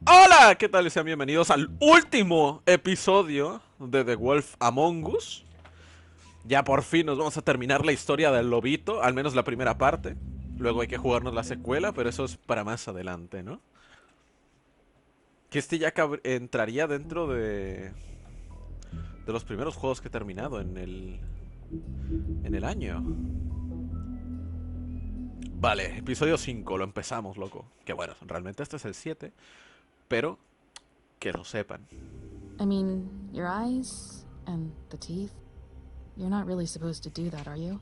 Hola, ¿qué tal? Sean bienvenidos al último episodio de TheWolfAmongUs. Ya por fin nos vamos a terminar la historia del lobito, al menos la primera parte. Luego hay que jugarnos la secuela, pero eso es para más adelante, ¿no? Que este ya entraría dentro de los primeros juegos que he terminado en el año. Vale, episodio 5, lo empezamos, loco. Que bueno, realmente este es el 7, pero que lo sepan. I mean, your eyes and the teeth. You're not really supposed to do that, are you?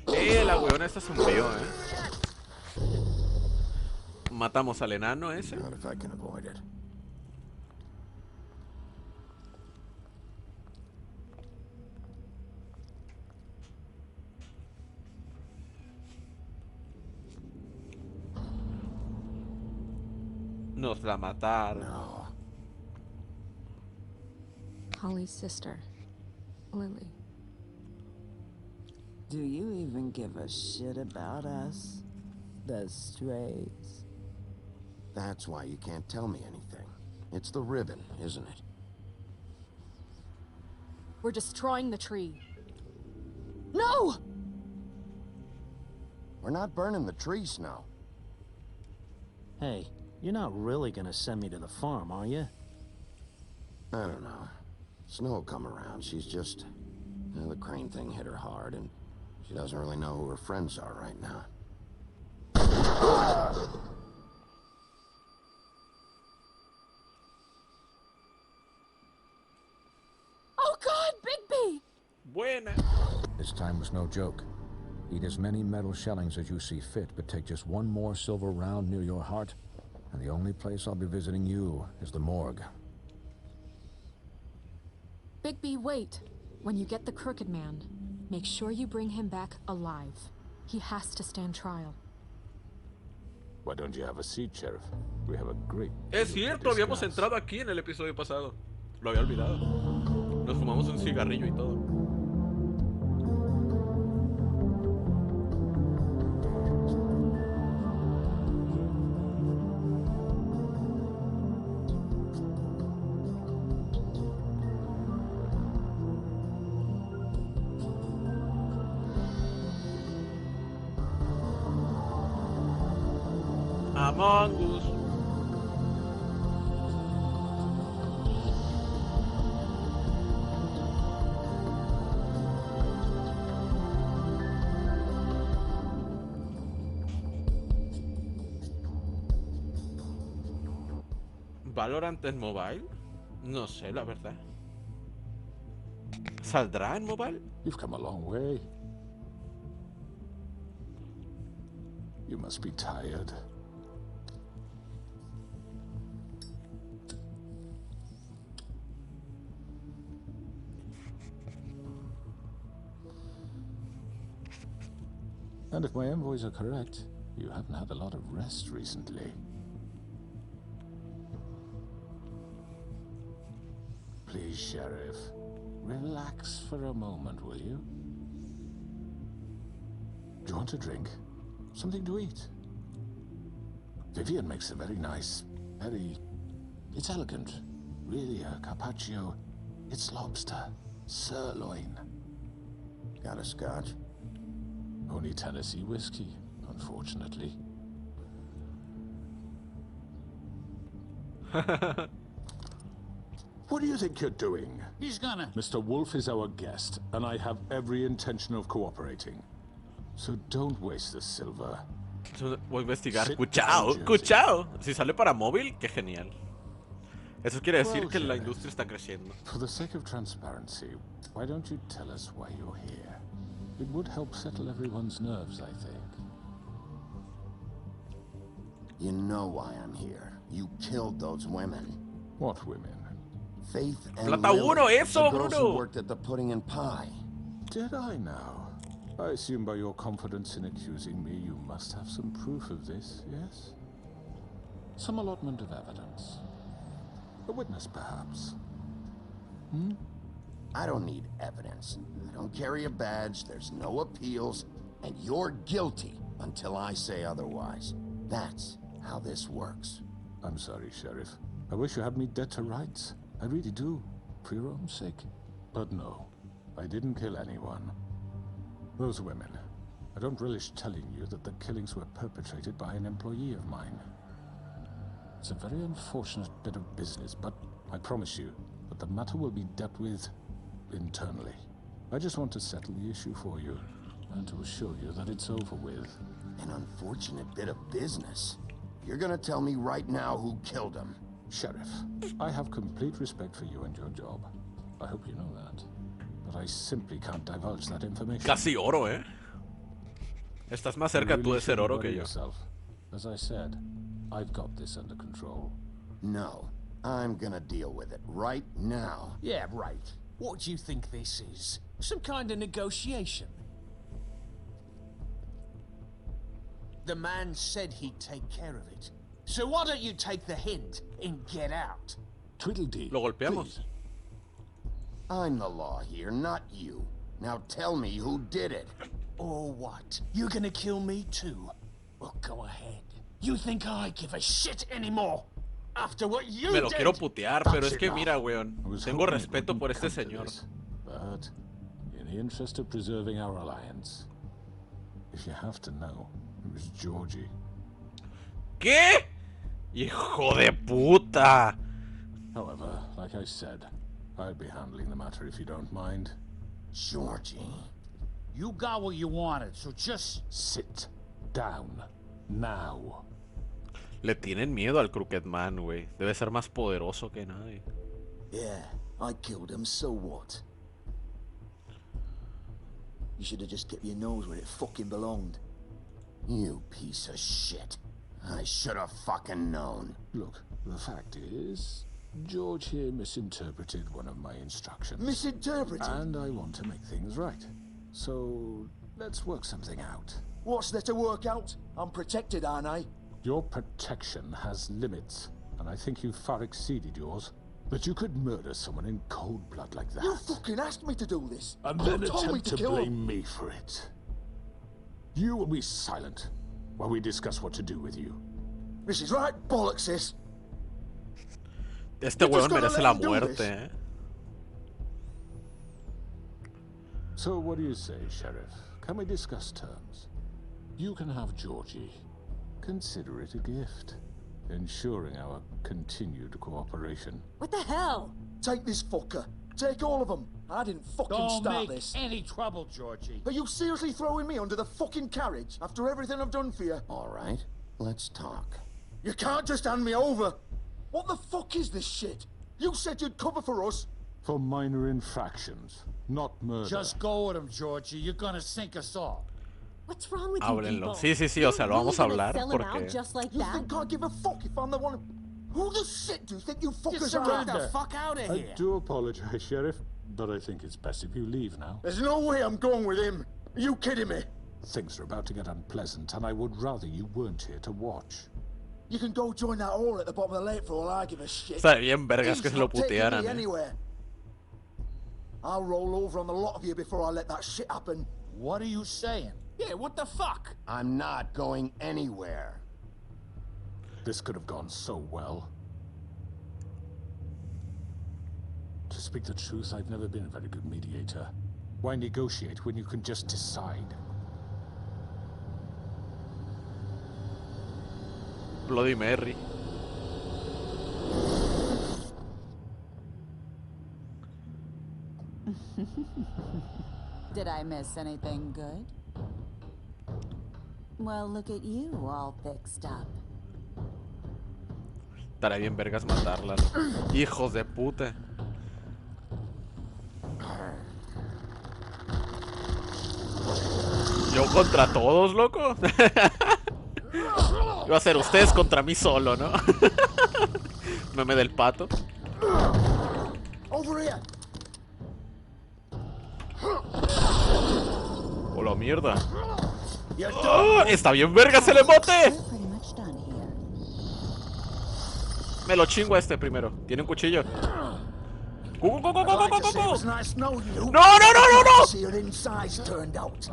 La weona esta se murió, ¿eh? Matamos al enano ese. Not if I can avoid it. Nos la mataron. No. Holly's sister, Lily. Do you even give a shit about us? The strays? That's why you can't tell me anything. It's the ribbon, isn't it? We're destroying the tree. No! We're not burning the tree, Snow. Hey, you're not really gonna send me to the farm, are you? I don't know. Snow will come around. She's just... the crane thing hit her hard, and she doesn't really know who her friends are right now. Oh God, Bigby! Buena. This time was no joke. Eat as many metal shellings as you see fit, but take just one more silver round near your heart, and the only place I'll be visiting you is the morgue. Bigby, wait. When you get the Crooked Man, make sure you bring him back alive. He has to stand trial. Why don't you have a seat, Sheriff? We have a great... Es cierto, habíamos entrado aquí en el episodio pasado. Lo había olvidado. Nos fumamos un cigarrillo y todo. Among Us. ¿Valorant en mobile? No sé, la verdad. ¿Saldrá en mobile? You've come a long way. You must be tired. And if my envoys are correct, you haven't had a lot of rest recently. Please, Sheriff, relax for a moment, will you? Do you want a drink? Something to eat? Vivian makes a very nice, it's elegant. Really, a carpaccio. It's lobster, sirloin. Got a scotch? Only Tennessee whiskey, unfortunately. What do you think you're doing? He's gonna... Mr. Wolf is our guest, and I have every intention of cooperating. So don't waste the silver. Voy a investigar. Sit Cuchao, down, cuchao. Si sale para móvil, qué genial. Eso quiere decir Well, que la Sheriff, industria está creciendo. For the sake of transparency, why don't you tell us why you're here? It would help settle everyone's nerves, I think. You know why I'm here. You killed those women. What women? Faith and Plata Lily, uno, eso, the girls Bruno. who worked at the pudding and pie. Did I now? I assume by your confidence in accusing me, you must have some proof of this, yes? Some allotment of evidence. A witness, perhaps. I don't need evidence. I don't carry a badge, there's no appeals, and you're guilty until I say otherwise. That's how this works. I'm sorry, Sheriff. I wish you had me dead to rights. I really do, for your own sake. But no, I didn't kill anyone. Those women. I don't relish telling you that the killings were perpetrated by an employee of mine. It's a very unfortunate bit of business, but I promise you that the matter will be dealt with internally. I just want to settle the issue for you, and to assure you that it's over with. An unfortunate bit of business. You're gonna tell me right now who killed him. Sheriff, I have complete respect for you and your job. I hope you know that. But I simply can't divulge that information. Casi oro, ¿eh? Estás más cerca tú de ser oro que yo. Yourself. As I said, I've got this under control. No, I'm gonna deal with it right now. Yeah, right. What do you think this is? Some kind of negotiation? The man said he'd take care of it. So why don't you take the hint and get out? Tweedledee. Lo golpeamos. Please. I'm the law here, not you. Now tell me who did it. Or what? You're gonna kill me too? Well, go ahead. You think I give a shit anymore? After what you Me lo did? quiero putear, pero es que mira, weón. I was Tengo hoping it respeto wouldn't por este come to señor. this, but in the interest of preserving our alliance, if you have to know, it was Georgie. ¿Qué? ¡Hijo de puta! However, like I said, I'd be handling the matter if you don't mind. Georgie. You got what you wanted, so just... Sit down now. Le tienen miedo al Crooked Man, güey. Debe ser más poderoso que nadie. Yeah, I killed him, so what? You should have just kept your nose where it fucking belonged. You piece of shit. I should have fucking known. Look, the fact is, George here misinterpreted one of my instructions. Misinterpreted? And I want to make things right. So, let's work something out. What's there to work out? I'm protected, aren't I? Your protection has limits, and I think you've far exceeded yours. But you could murder someone in cold blood like that. You fucking asked me to do this. And You then told me attempt to to kill him. blame me for it. You will be silent while we discuss what to do with you. This is right bollocks, sis. Este You just weón gotta merece let la him do muerte, this. eh. So what do you say, Sheriff? Can we discuss terms? You can have Georgie. Consider it a gift, ensuring our continued cooperation. What the hell? Take this fucker. Take all of them. I didn't fucking Don't start make this. any trouble, Georgie. Are you seriously throwing me under the fucking carriage after everything I've done for you? All right, let's talk. You can't just hand me over. What the fuck is this shit? You said you'd cover for us. For minor infractions, not murder. Just go with him, Georgie. You're gonna sink us all. What's wrong with you Háblenlo. people? Sí, sí, sí, o sea, lo vamos a hablar Sell him porque... out just like You that? think I give a fuck if I'm the one? Who the shit do you think you Just fuckers are? get the fuck out of I here. do apologize, Sheriff, but I think it's best if you leave now. There's no way I'm going with him. Are you kidding me? Things are about to get unpleasant, and I would rather you weren't here to watch. You can go join that whore at the bottom of the lake for all I give a shit. Está bien vergas He's que se lo not taking putearan, me eh. anywhere. I'll roll over on the lot of you before I let that shit happen. What are you saying? Yeah, what the fuck? I'm not going anywhere. This could have gone so well. To speak the truth, I've never been a very good mediator. Why negotiate when you can just decide? Bloody Mary. Did I miss anything good? Well, look at you, all fixed up. Estará bien vergas matarla, ¿no? Hijos de puta. Yo contra todos, loco. Iba a ser ustedes contra mí solo, ¿no? Meme del pato. Over here. Oh, la mierda. You're done. ¡Oh! Está bien vergas el emote. We're pretty much done here. Me lo chingo a este primero. Tiene un cuchillo. ¡Go, go, go, go, go, I'd go, like to go, say it go! was nice knowing you. No, no, no, no, no. See your insides turned out.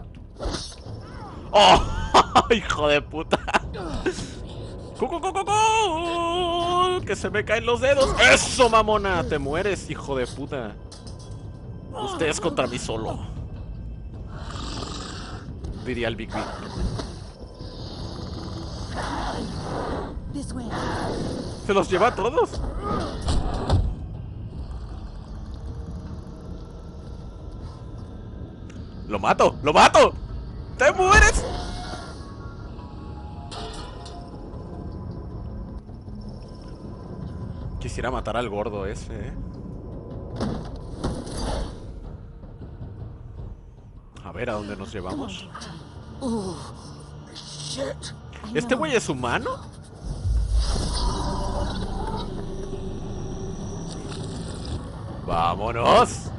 ¡Oh! ¡Hijo de puta! Que se me caen los dedos. ¡Eso, mamona! Te mueres, hijo de puta. Ustedes contra mí solo, diría el Big Big. ¿Se los lleva a todos? ¡Lo mato! ¡Lo mato! ¡Te mueres! Quisiera matar al gordo ese, ¿eh? A ver, ¿a dónde nos llevamos? ¿Este güey es humano? ¡Vámonos!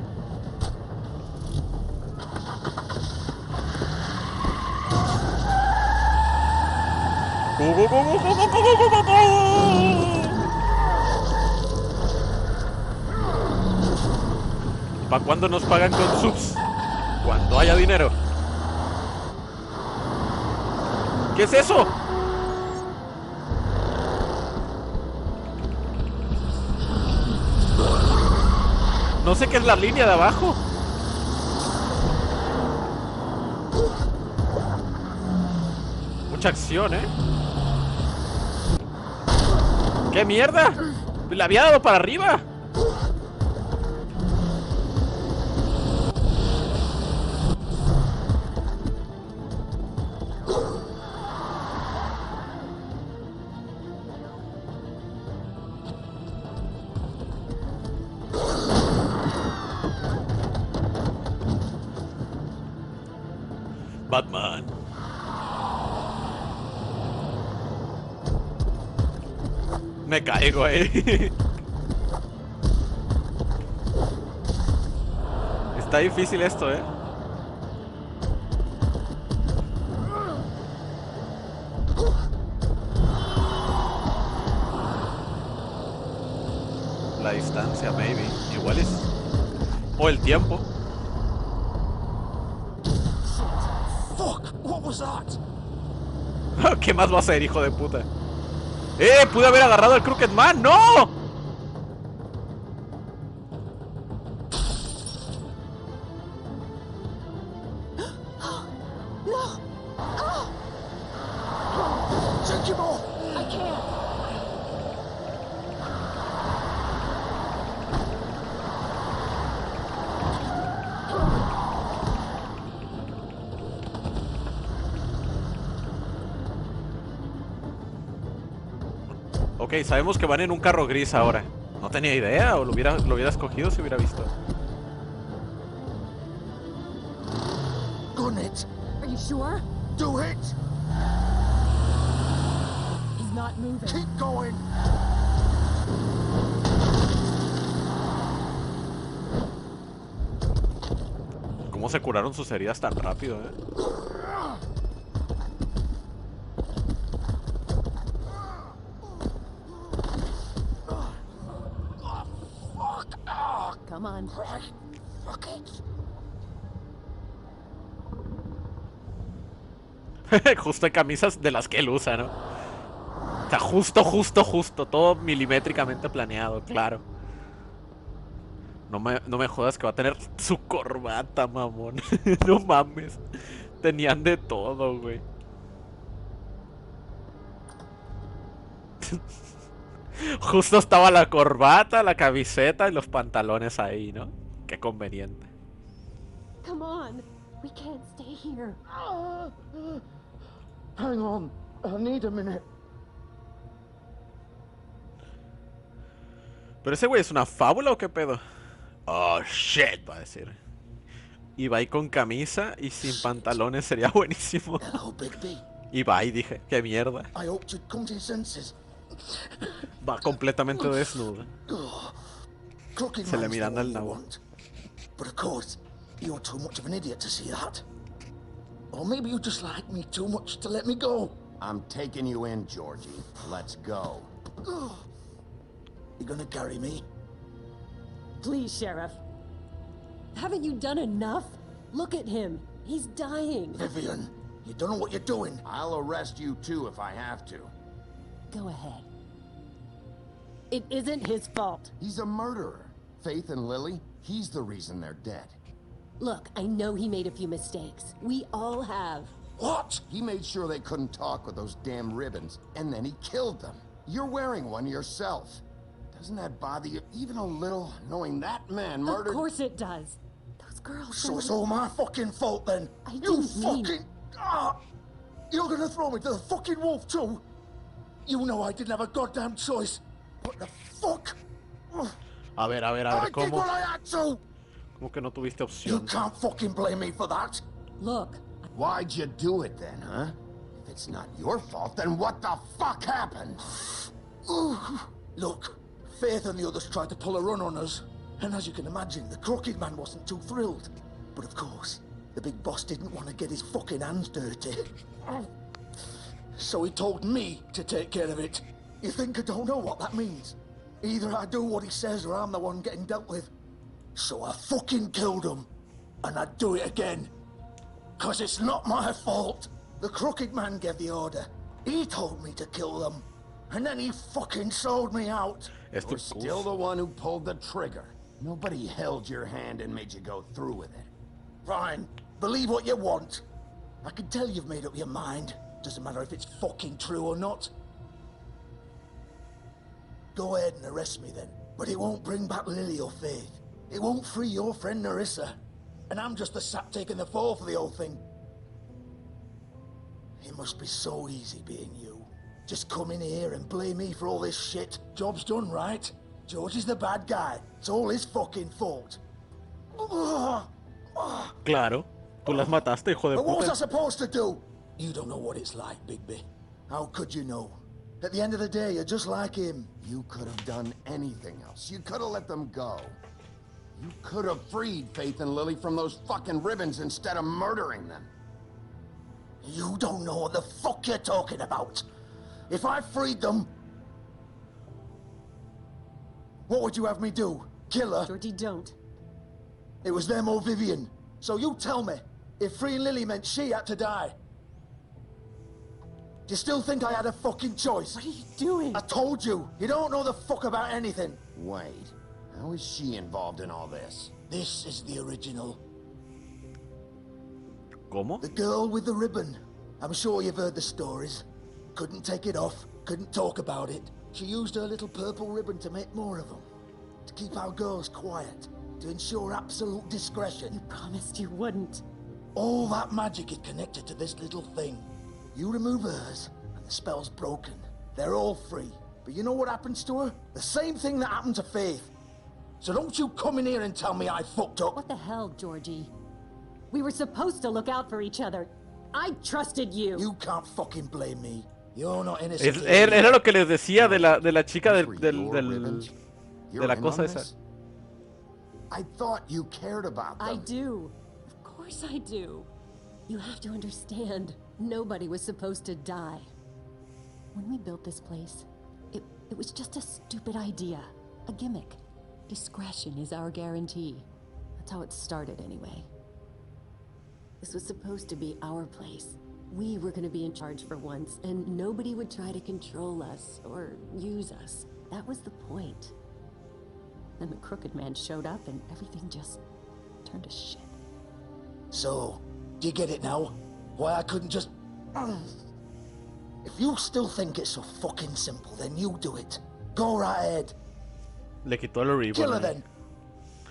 ¿Para cuándo nos pagan con subs? Cuando haya dinero. ¿Qué es eso? No sé qué es la línea de abajo. Mucha acción, ¿eh? ¡Qué mierda! ¡La había dado para arriba! Batman. Me caigo ahí. Está difícil esto, ¿eh? La distancia, maybe. Igual es... O el tiempo. ¿Qué más va a hacer, hijo de puta? Pude haber agarrado al Crooked Man. ¡No! Ok, sabemos que van en un carro gris ahora. No tenía idea, o lo hubiera escogido si hubiera visto. Gun it. Are you sure? Do it. He's not moving. Keep going. ¿Cómo se curaron sus heridas tan rápido, eh? Come on. Fuck it. Justo en camisas de las que él usa, ¿no? O sea, justo. Todo milimétricamente planeado, claro. No me jodas que va a tener su corbata, mamón. No mames. Tenían de todo, güey. Justo estaba la corbata, la camiseta y los pantalones ahí, ¿no? Qué conveniente. Come on. We can't stay here. Hang on. I need a minute. ¿Pero ese güey es una fábula o qué pedo? Oh, shit, va a decir. Y va ahí con camisa y sin pantalones, sería buenísimo. Hello, Bigby. Y va y dije, qué mierda. I hoped you'd come to your senses. Va completamente desnudo. Crooked Se le man's miran the al one you nabo. want. But of course, you're too much of an idiot to see that. Or maybe you just like me too much to let me go. I'm taking you in, Georgie. Let's go. You gonna carry me? Please, Sheriff. Haven't you done enough? Look at him. He's dying. Vivian, you don't know what you're doing. I'll arrest you too if I have to. Go ahead. It isn't his fault. He's a murderer. Faith and Lily, he's the reason they're dead. Look, I know he made a few mistakes. We all have. What? He made sure they couldn't talk with those damn ribbons, and then he killed them. You're wearing one yourself. Doesn't that bother you even a little, knowing that man murdered... Of course it does. Those girls... So it's all my fucking fault then? I You didn't mean... fucking... Ah! You're gonna throw me to the fucking wolf too? You know I didn't have a goddamn choice. What the fuck? A ver, I did ¿cómo? what I had to. ¿Cómo que no tuviste You opción? can't fucking blame me for that. Look, Why'd you do it then, huh? If it's not your fault, then what the fuck happened? Look, Faith and the others tried to pull a run on us. And as you can imagine, the crooked man wasn't too thrilled. But of course, the big boss didn't want to get his fucking hands dirty. So he told me to take care of it. You think I don't know what that means? Either I do what he says or I'm the one getting dealt with. So I fucking killed him. And I'd do it again. 'Cause it's not my fault. The crooked man gave the order. He told me to kill them. And then he fucking sold me out. You're still the one who pulled the trigger. Nobody held your hand and made you go through with it. Fine. Believe what you want. I can tell you've made up your mind. Doesn't matter if it's fucking true or not. Go ahead and arrest me then. But it won't bring back Lily or Faith. It won't free your friend Nerissa. And I'm just the sap taking the fall for the whole thing. It must be so easy being you. Just come in here and blame me for all this shit. Job's done, right? George is the bad guy. It's all his fucking fault. Claro. Tú las mataste, hijo de But what was I puta. supposed to do? You don't know what it's like, Bigby. How could you know? At the end of the day, you're just like him. You could have done anything else. You could have let them go. You could have freed Faith and Lily from those fucking ribbons instead of murdering them. You don't know what the fuck you're talking about. If I freed them... What would you have me do? Kill her? Georgie, don't. It was them or Vivian. So you tell me, if freeing Lily meant she had to die. Do you still think I had a fucking choice? What are you doing? I told you, you don't know the fuck about anything. Wait, how is she involved in all this? This is the original. ¿Cómo? The girl with the ribbon. I'm sure you've heard the stories. Couldn't take it off, couldn't talk about it. She used her little purple ribbon to make more of them. To keep our girls quiet. To ensure absolute discretion. You promised you wouldn't. All that magic is connected to this little thing. You remove hers, and the spell's broken. They're all free. But you know what happens to her? The same thing that happened to Faith. So don't you come in here and tell me I fucked up. What the hell, Georgie? We were supposed to look out for each other. I trusted you. You can't fucking blame me. You're not innocent. Era lo que les decía de la chica For your ribbons? de You're la in cosa on esa. this? I thought you cared about them. I do. Of course I do. You have to understand, nobody was supposed to die. When we built this place, it was just a stupid idea. A gimmick. Discretion is our guarantee. That's how it started anyway. This was supposed to be our place. We were going to be in charge for once, and nobody would try to control us or use us. That was the point. Then the crooked man showed up and everything just turned to shit. So, do you get it now? Why I couldn't just... If you still think it's so fucking simple, then you do it. Go right ahead. Le quitó el ribbon. Kill her then.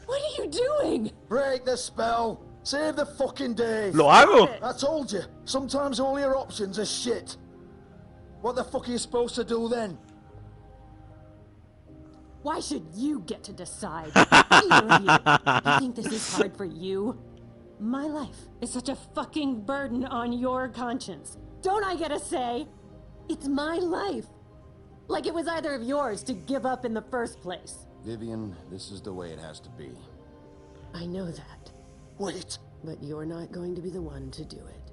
What are you doing? Break the spell. Save the fucking day. Lo hago. I told you, sometimes all your options are shit. What the fuck are you supposed to do then? Why should you get to decide? Either of you. You think this is hard for you? My life is such a fucking burden on your conscience. Don't I get a say? It's my life. Like it was either of yours to give up in the first place. Vivian, this is the way it has to be. I know that. Wait. But you're not going to be the one to do it.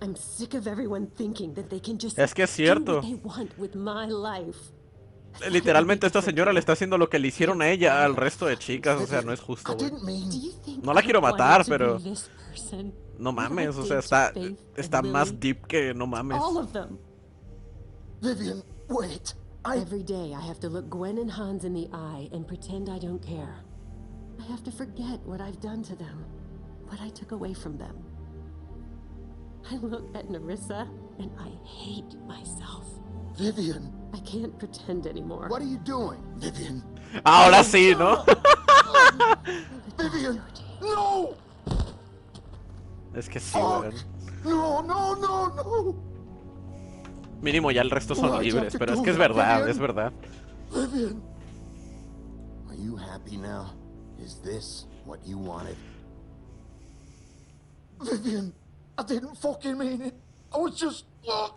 I'm sick of everyone thinking that they can just Es que es do cierto. what they want with my life. Literalmente esta señora le está haciendo lo que le hicieron a ella al resto de chicas, o sea, no es justo, I güey. didn't mean... Do you think No la quiero I wanted matar, to pero be this person? no mames, o sea, Like está Faith está and más Lily? deep que no mames. All of them. Vivian, Wait, Every day I have to look Gwen and Hans in the eye and pretend I don't care. I have to forget what I've done to them, what I took away from them. I look at Nerissa and I hate myself. Vivian, I can't pretend anymore. what are you doing? Vivian. Ahora sí, ¿no? Vivian, no! Es que sí, Fuck. weón. No, no, no, no! Mínimo ya el resto son Why'd you libres, have to pero es do que es that, verdad, Vivian? es verdad. Vivian! Are you happy now? Is this what you wanted? Vivian, I didn't fucking mean it. I was just... Oh.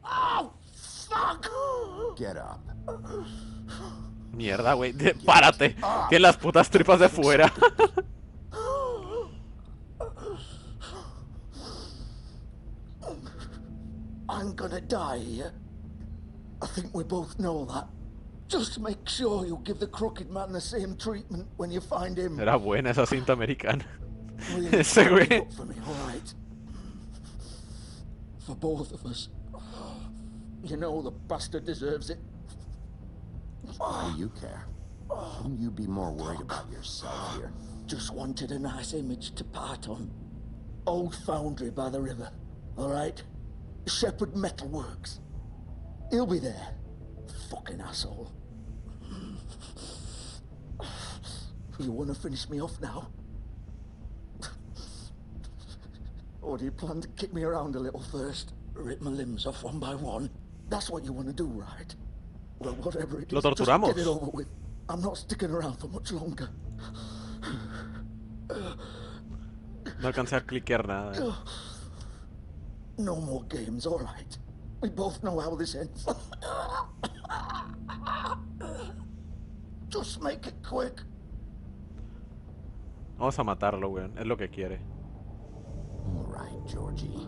Oh, fuck! Get up. Mierda, güey. Párate. Tiene las putas tripas de fuera. I'm gonna die here. I think we both know that. Just make sure you give the crooked man the same treatment when you find him. Era buena esa cinta americana. Really Ese güey. stand up for me, all right? For both of us. You know the bastard deserves it. Why do you care? Shouldn't you be more worried about yourself here? Just wanted a nice image to part on. Old foundry by the river, all right? Shepherd Metalworks. He'll be there. Fucking asshole. You wanna finish me off now? Or do you plan to kick me around a little first? Rip my limbs off one by one? That's what you wanna do, right? Well, whatever it Lo is, just torturamos. get it over with. I'm not sticking around for much longer. No alcancé a cliquear nada. No more games, all right? We both know how this ends. Just make it quick. Vamos a matarlo, weón. Es lo que quiere. All right, Georgie.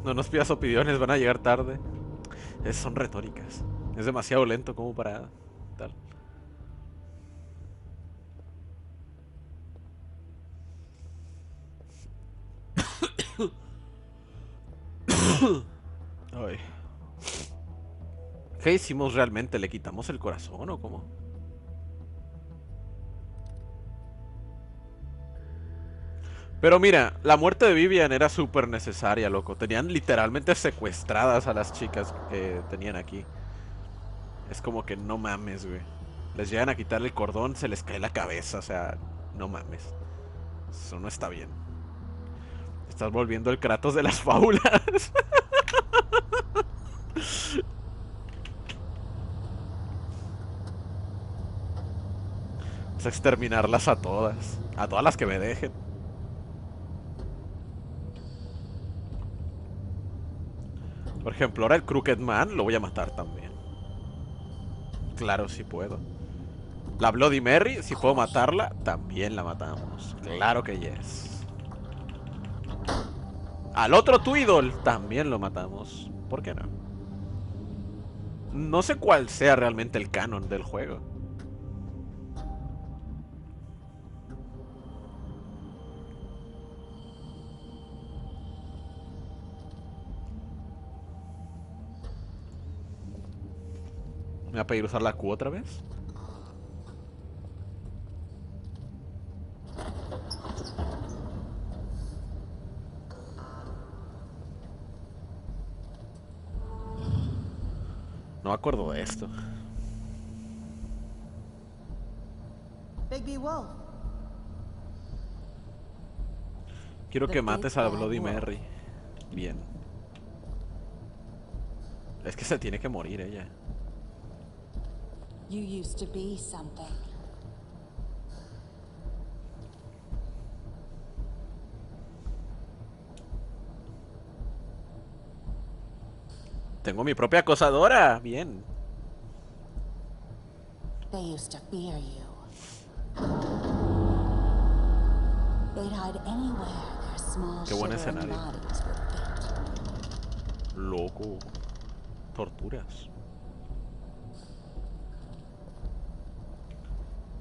No nos pidas opiniones, van a llegar tarde. Son retóricas. Es demasiado lento como para tal. Ay. ¿Qué hicimos realmente? ¿Le quitamos el corazón o cómo? Pero mira, la muerte de Vivian era súper necesaria, loco. Tenían literalmente secuestradas a las chicas que tenían aquí. Es como que no mames, güey. Les llegan a quitar el cordón, se les cae la cabeza, o sea, no mames. Eso no está bien. Estás volviendo el Kratos de las fábulas. Vamos a exterminarlas a todas. A todas las que me dejen. Por ejemplo, ahora el Crooked Man lo voy a matar también. Claro, si puedo. La Bloody Mary, si puedo matarla, también la matamos. Claro que yes. Al otro Tweedle también lo matamos. ¿Por qué no? No sé cuál sea realmente el canon del juego. ¿Me va a pedir usar la Q otra vez? No me acuerdo de esto. Big Wolf. Quiero que mates a la Bloody Mary. Bien. Es que se tiene que morir ella. You used to be something. Tengo mi propia acosadora. Bien. They used to fear you. They'd hide anywhere their small Qué buen shivering escenario. bodies would fit. Loco. Torturas.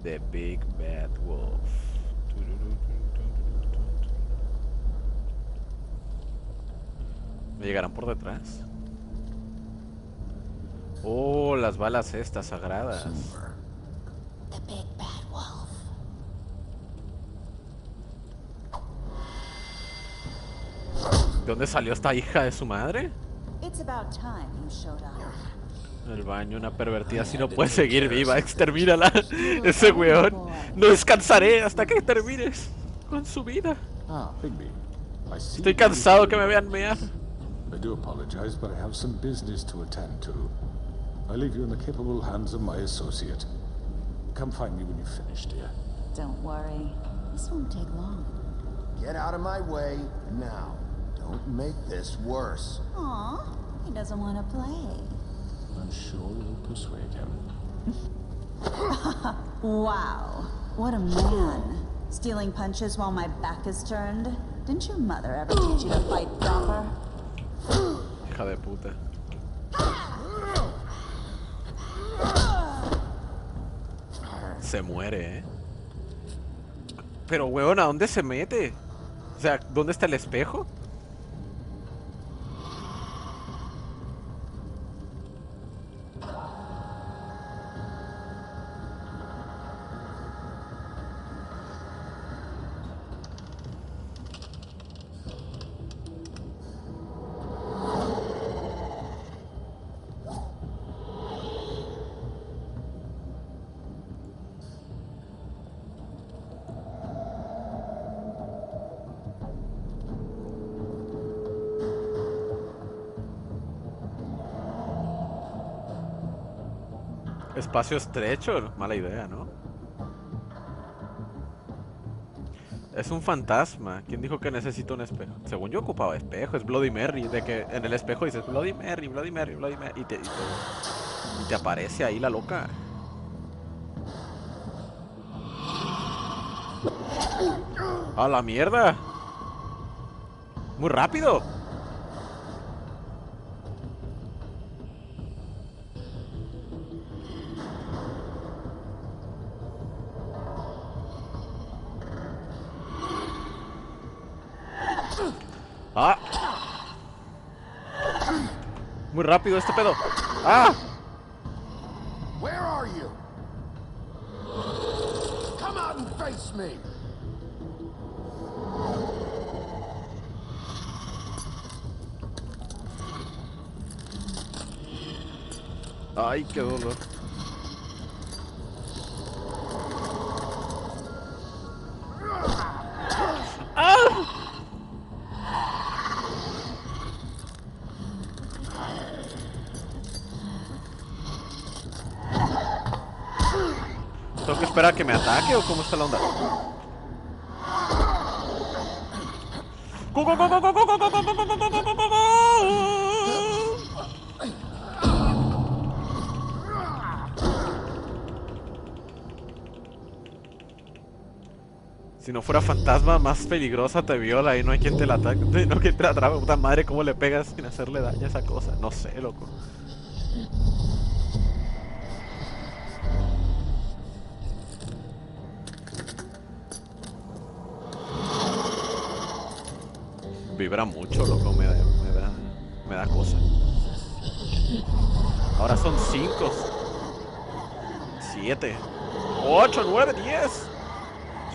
The Big Bad Wolf. ¿Me llegarán por detrás? Oh, las balas estas sagradas. The Big Bad Wolf. ¿De dónde salió esta hija de su madre? It's about time you showed up. El baño, una pervertida. Si no puede seguir viva, extermínala. Ese weón. No descansaré hasta que termines con su vida. Ah, Bigby. I see. Estoy cansado que me vean mear. I do apologize, but I have some business to attend to. I leave you in the capable hands of my associate. Come find me when you've finished, dear. Don't worry. This won't take long. Get out of my way now. Don't make this worse. Aw, he doesn't want to play. I'm sure you'll persuade him. Wow, what a man. Stealing punches while my back is turned? Didn't your mother ever teach you to fight proper? Hija de puta. Se muere, Pero, weón, ¿a dónde se mete? O sea, ¿dónde está el espejo? Espacio estrecho, mala idea, ¿no? Es un fantasma. ¿Quién dijo que necesito un espejo? Según yo ocupaba espejo, es Bloody Mary. De que en el espejo dices Bloody Mary, Bloody Mary, Bloody Mary. Y te aparece ahí la loca. ¡A la mierda! Muy rápido. ¡Ah! Muy rápido este pedo. ¡Ah! Where are you? Come out and face me. Ay, qué dolor. ¡Ah! ¿Tengo que esperar a que me ataque o cómo está la onda? Si no fuera fantasma, más peligrosa te viola y no hay quien te la ataque, no hay quien te la atrape. Puta madre, ¿cómo le pegas sin hacerle daño a esa cosa? No sé, loco. Vibra mucho, loco, me da cosa. Ahora son 5, 7, 8, 9, 10.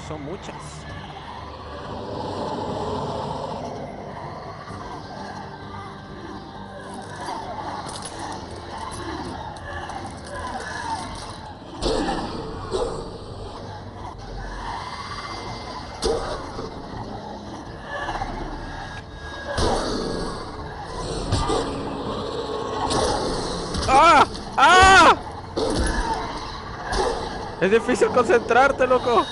Son muchas. ¡Ah! ¡Ah! Es difícil concentrarte, loco.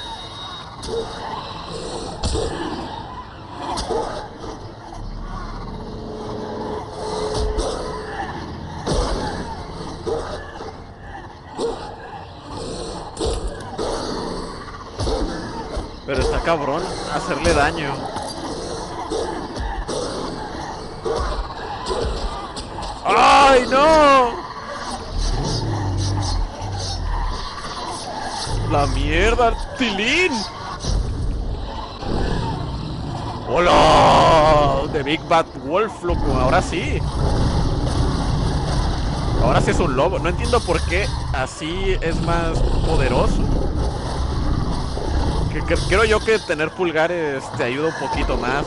Pero está cabrón hacerle daño. ¡Ay, no! ¡La mierda, Tilín! ¡Hola! The Big Bad Wolf, loco. Ahora sí. Ahora sí es un lobo. No entiendo por qué así es más poderoso. Creo yo que tener pulgares te ayuda un poquito más.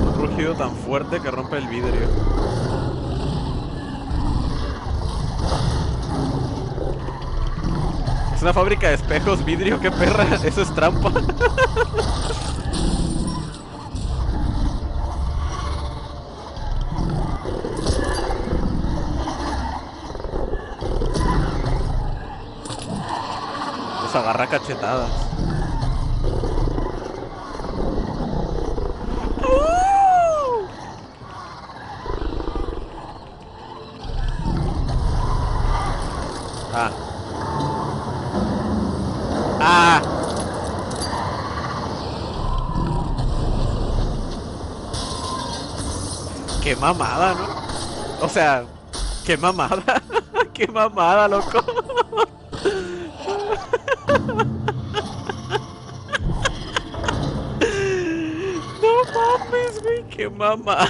Un rugido tan fuerte que rompe el vidrio. Es una fábrica de espejos, vidrio, qué perra. Eso es trampa. Los agarra cachetadas. Ah. ¡Ah! ¡Qué mamada!, ¿no? O sea, ¡qué mamada! ¡Qué mamada, loco! No mames, güey, qué mamada.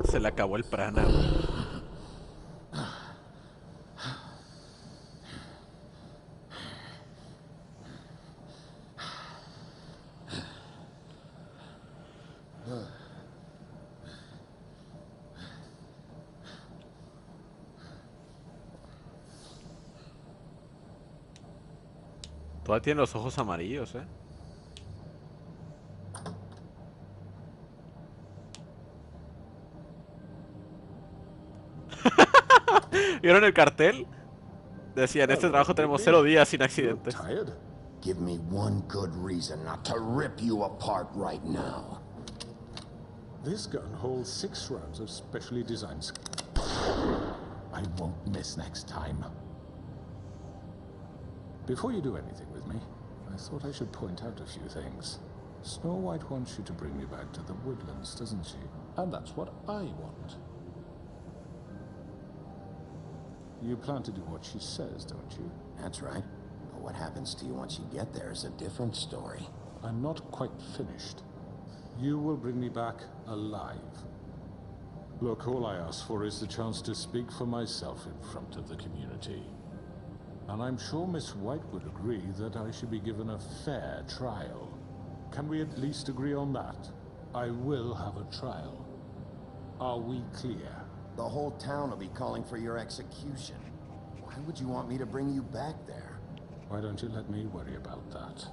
Se le acabó el prana, güey. Todavía tiene los ojos amarillos, ¿eh? ¿Vieron el cartel? Decía, en este trabajo tenemos 0 días sin accidentes. Give me one good reason not to rip you apart right now. This gun holds 6 rounds of specially designed. I won't miss next time. Before you do anything with me, I thought I should point out a few things. Snow White wants you to bring me back to the woodlands, doesn't she? And that's what I want. You plan to do what she says, don't you? That's right. But what happens to you once you get there is a different story. I'm not quite finished. You will bring me back alive. Look, all I ask for is the chance to speak for myself in front of the community. And I'm sure Miss White would agree that I should be given a fair trial. Can we at least agree on that? I will have a trial. Are we clear? The whole town will be calling for your execution. Why would you want me to bring you back there? Why don't you let me worry about that?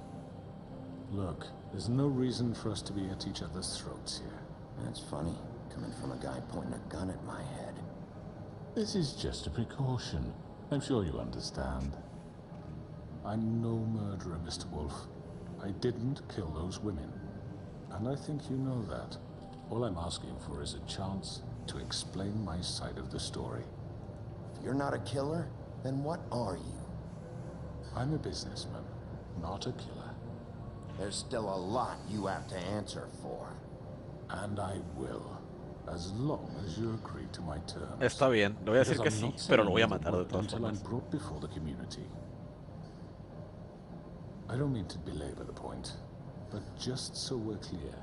Look, there's no reason for us to be at each other's throats here. That's funny, coming from a guy pointing a gun at my head. This is just a precaution. I'm sure you understand. I'm no murderer, Mr. Wolf. I didn't kill those women. And I think you know that. All I'm asking for is a chance to explain my side of the story. If you're not a killer, then what are you? I'm a businessman, not a killer. There's still a lot you have to answer for. And I will, as long as you agree to my terms. Está bien, le voy a decir que sí, pero lo voy a matar de todas until I'm formas. brought before the community. I don't mean to belabor the point, but just so we're clear,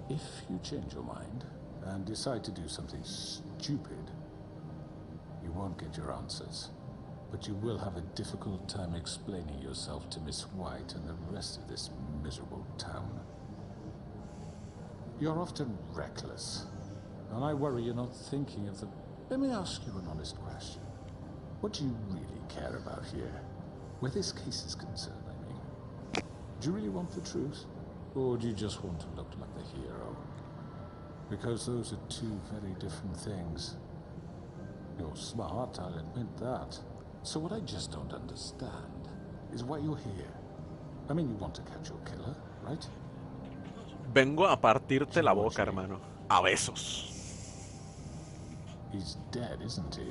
if you change your mind and decide to do something stupid, you won't get your answers. but you will have a difficult time explaining yourself to Miss White and the rest of this miserable town. You're often reckless, and I worry you're not thinking of the... Let me ask you an honest question. What do you really care about here? Where this case is concerned, I mean. Do you really want the truth? Or do you just want to look like the hero? Because those are two very different things. You're smart, I'll admit that. So what I just don't understand is why you're here. I mean, you want to catch your killer, right? Vengo a partirte la boca, hermano. A besos. He's dead, isn't he?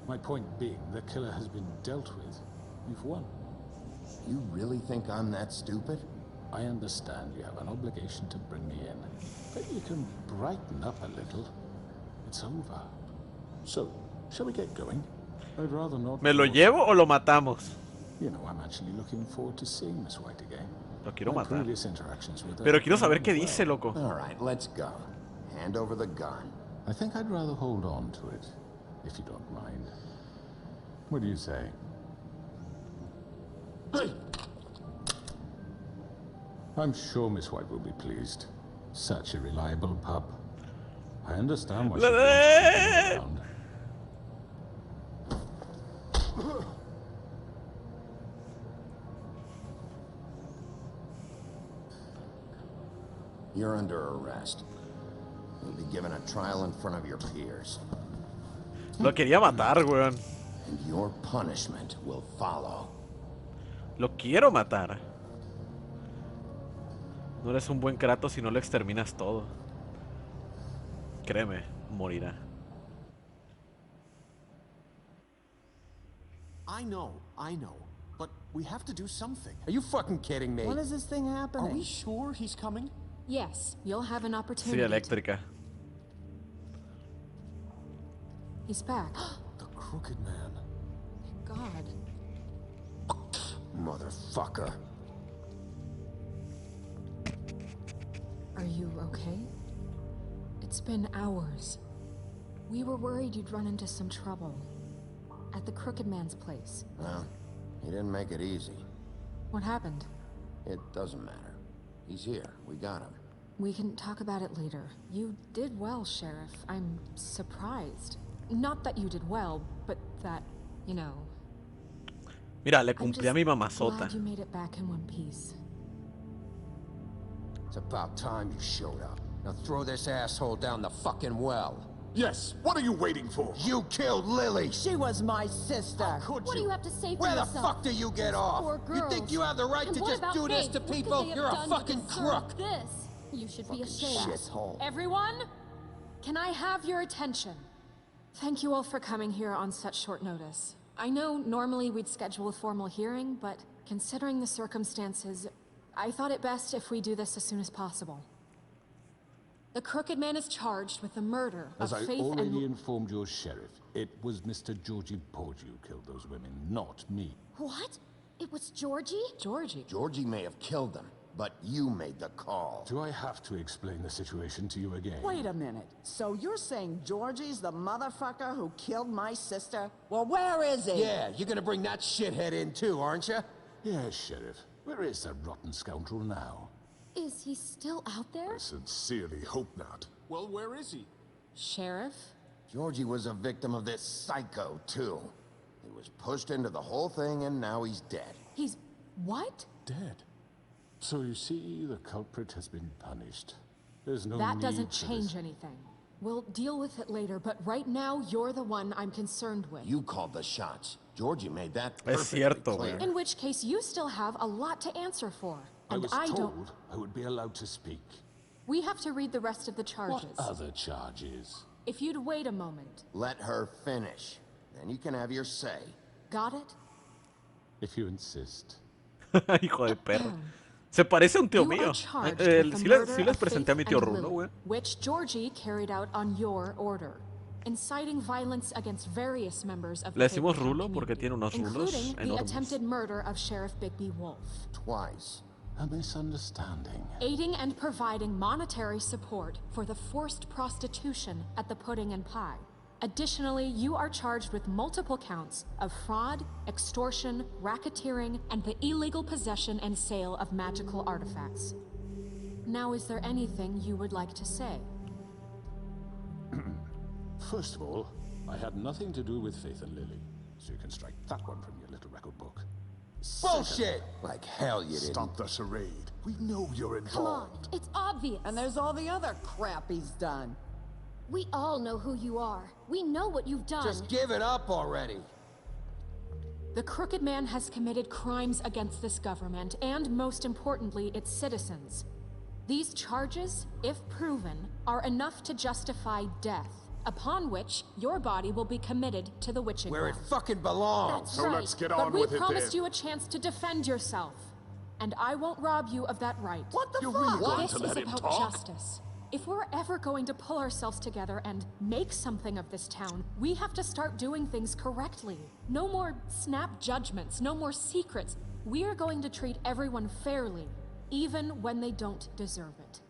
My point being, the killer has been dealt with. You've won. You really think I'm that stupid? I understand you have an obligation to bring me in. But you can brighten up a little. It's over. So, shall we get going? I'd rather not... ¿Me lo llevo o lo matamos? You know, I'm actually looking forward to seeing Miss White again. Lo quiero My matar. previous interactions with her... Pero quiero saber qué dice, loco. All right, let's go. Hand over the gun. I think I'd rather hold on to it, if you don't mind. What do you say? Hey! I'm sure Miss White will be pleased. Such a reliable pup. I understand why she wants to around. You're under arrest. You'll be given a trial in front of your peers. Lo quería matar, weón. And your punishment will follow. Lo quiero matar. No eres un buen Kratos si no lo exterminas todo. Créeme, morirá. I know. But we have to do something. Are you fucking kidding me? When is this thing happening? Are we sure he's coming? Yes, you'll have an Sí, opportunity. eléctrica. He's back. The Crooked Man. God. Motherfucker. Are you okay? It's been hours. We were worried you'd run into some trouble. At the Crooked Man's place. Well, he didn't make it easy. What happened? It doesn't matter. He's here. We got him. We can talk about it later. You did well, Sheriff. I'm surprised. Not that you did well, but that, you know... Mira, le cumplí a mi mamazota. Glad you made it back in one piece. It's about time you showed up. Now throw this asshole down the fucking well. Yes, what are you waiting for? You killed Lily! She was my sister. What do you have to say for Where the yourself? fuck do you get off? Poor You girls. think you have the right And to what just about do this Faith? to What could people? they have You're a done to fucking deserve crook! This? You should be ashamed. Shithole. Everyone, can I have your attention? Thank you all for coming here on such short notice. I know normally we'd schedule a formal hearing, but considering the circumstances, I thought it best if we do this as soon as possible. The Crooked Man is charged with the murder As of I Faith already and... informed your sheriff, it was Mr. Georgie Porgy who killed those women, not me. What? It was Georgie? Georgie. Georgie may have killed them, but you made the call. Do I have to explain the situation to you again? Wait a minute. So you're saying Georgie's the motherfucker who killed my sister? Well, where is he? Yeah, you're gonna bring that shithead in too, aren't you? Yes, Sheriff. Where is that rotten scoundrel now? Is he still out there? I sincerely hope not. Well, where is he? Sheriff? Georgie was a victim of this psycho, too. He was pushed into the whole thing, and now he's dead. He's... what? Dead. So you see, the culprit has been punished. There's no That need doesn't for change this. anything. We'll deal with it later, but right now, you're the one I'm concerned with. You called the shots. Georgie made that Es perfectly cierto, clear. güey. In which case, you still have a lot to answer for. I And was I told don't... I would be allowed to speak. We have to read the rest of the charges. What other charges? If you'd wait a moment. Let her finish. Then you can have your say. Got it? If you insist. Hijo de perro. Se parece a un tío You mío. are charged with the Sí murder les of presenté a mi Faith tío and Rulo, Lily, güey. which Georgie carried out on your order, inciting violence against various members of the Le decimos Faith Town Rulo porque community, tiene unos rulos including the enormes. attempted murder of Sheriff Bigby Wolf, Twice. A misunderstanding. aiding and providing monetary support for the forced prostitution at the Pudding and Pie, Additionally, you are charged with multiple counts of fraud, extortion, racketeering, and the illegal possession and sale of magical artifacts. Now, is there anything you would like to say? First of all, I had nothing to do with Faith and Lily, so you can strike that one from your little record book. Bullshit! Like hell you didn't. Stop the charade. We know you're involved. Come on, it's obvious. And there's all the other crap he's done. We all know who you are. We know what you've done. Just give it up already. The Crooked Man has committed crimes against this government and, most importantly, its citizens. These charges, if proven, are enough to justify death, upon which your body will be committed to the witching Where it well. fucking belongs. That's So right. let's get But on we with it promised then. you a chance to defend yourself, and I won't rob you of that right. What the You're fuck? really going This to is let him about talk? justice. If we're ever going to pull ourselves together and make something of this town, we have to start doing things correctly. No more snap judgments, no more secrets. We are going to treat everyone fairly, even when they don't deserve it.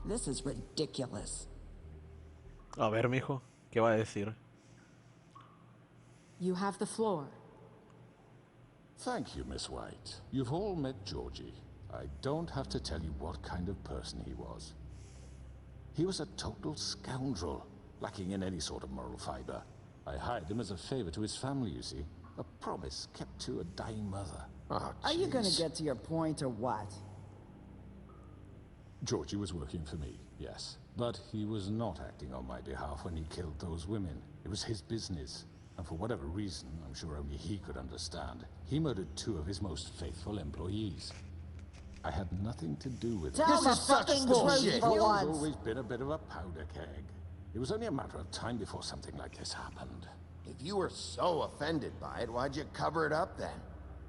This is ridiculous. A ver, mijo, ¿qué va a decir? You have the floor. Thank you, Miss White. You've all met Georgie. I don't have to tell you what kind of person he was. He was a total scoundrel, lacking in any sort of moral fiber. I hired him as a favor to his family, you see. A promise kept to a dying mother. Oh, Are you gonna jeez. get to your point or what? Georgie was working for me, yes. But he was not acting on my behalf when he killed those women. It was his business. And for whatever reason, I'm sure only he could understand, he murdered 2 of his most faithful employees. I had nothing to do with it. Tell This the is such fucking bullshit. truth for He's once. always been a bit of a powder keg. It was only a matter of time before something like this happened. If you were so offended by it, why'd you cover it up then?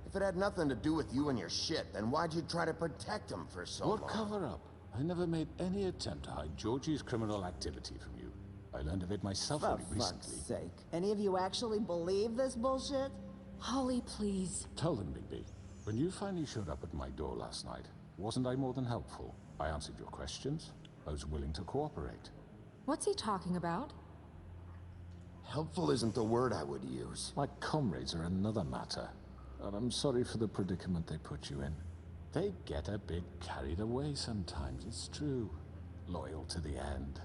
If it had nothing to do with you and your shit, then why'd you try to protect him for so What long? cover up? I never made any attempt to hide Georgie's criminal activity from you. I learned of it myself For only fuck's recently. sake. Any of you actually believe this bullshit? Holly, please. Tell them, Bigby. When you finally showed up at my door last night, wasn't I more than helpful? I answered your questions. I was willing to cooperate. What's he talking about? Helpful isn't the word I would use. My comrades are another matter. And I'm sorry for the predicament they put you in. They get a bit carried away sometimes, it's true. Loyal to the end.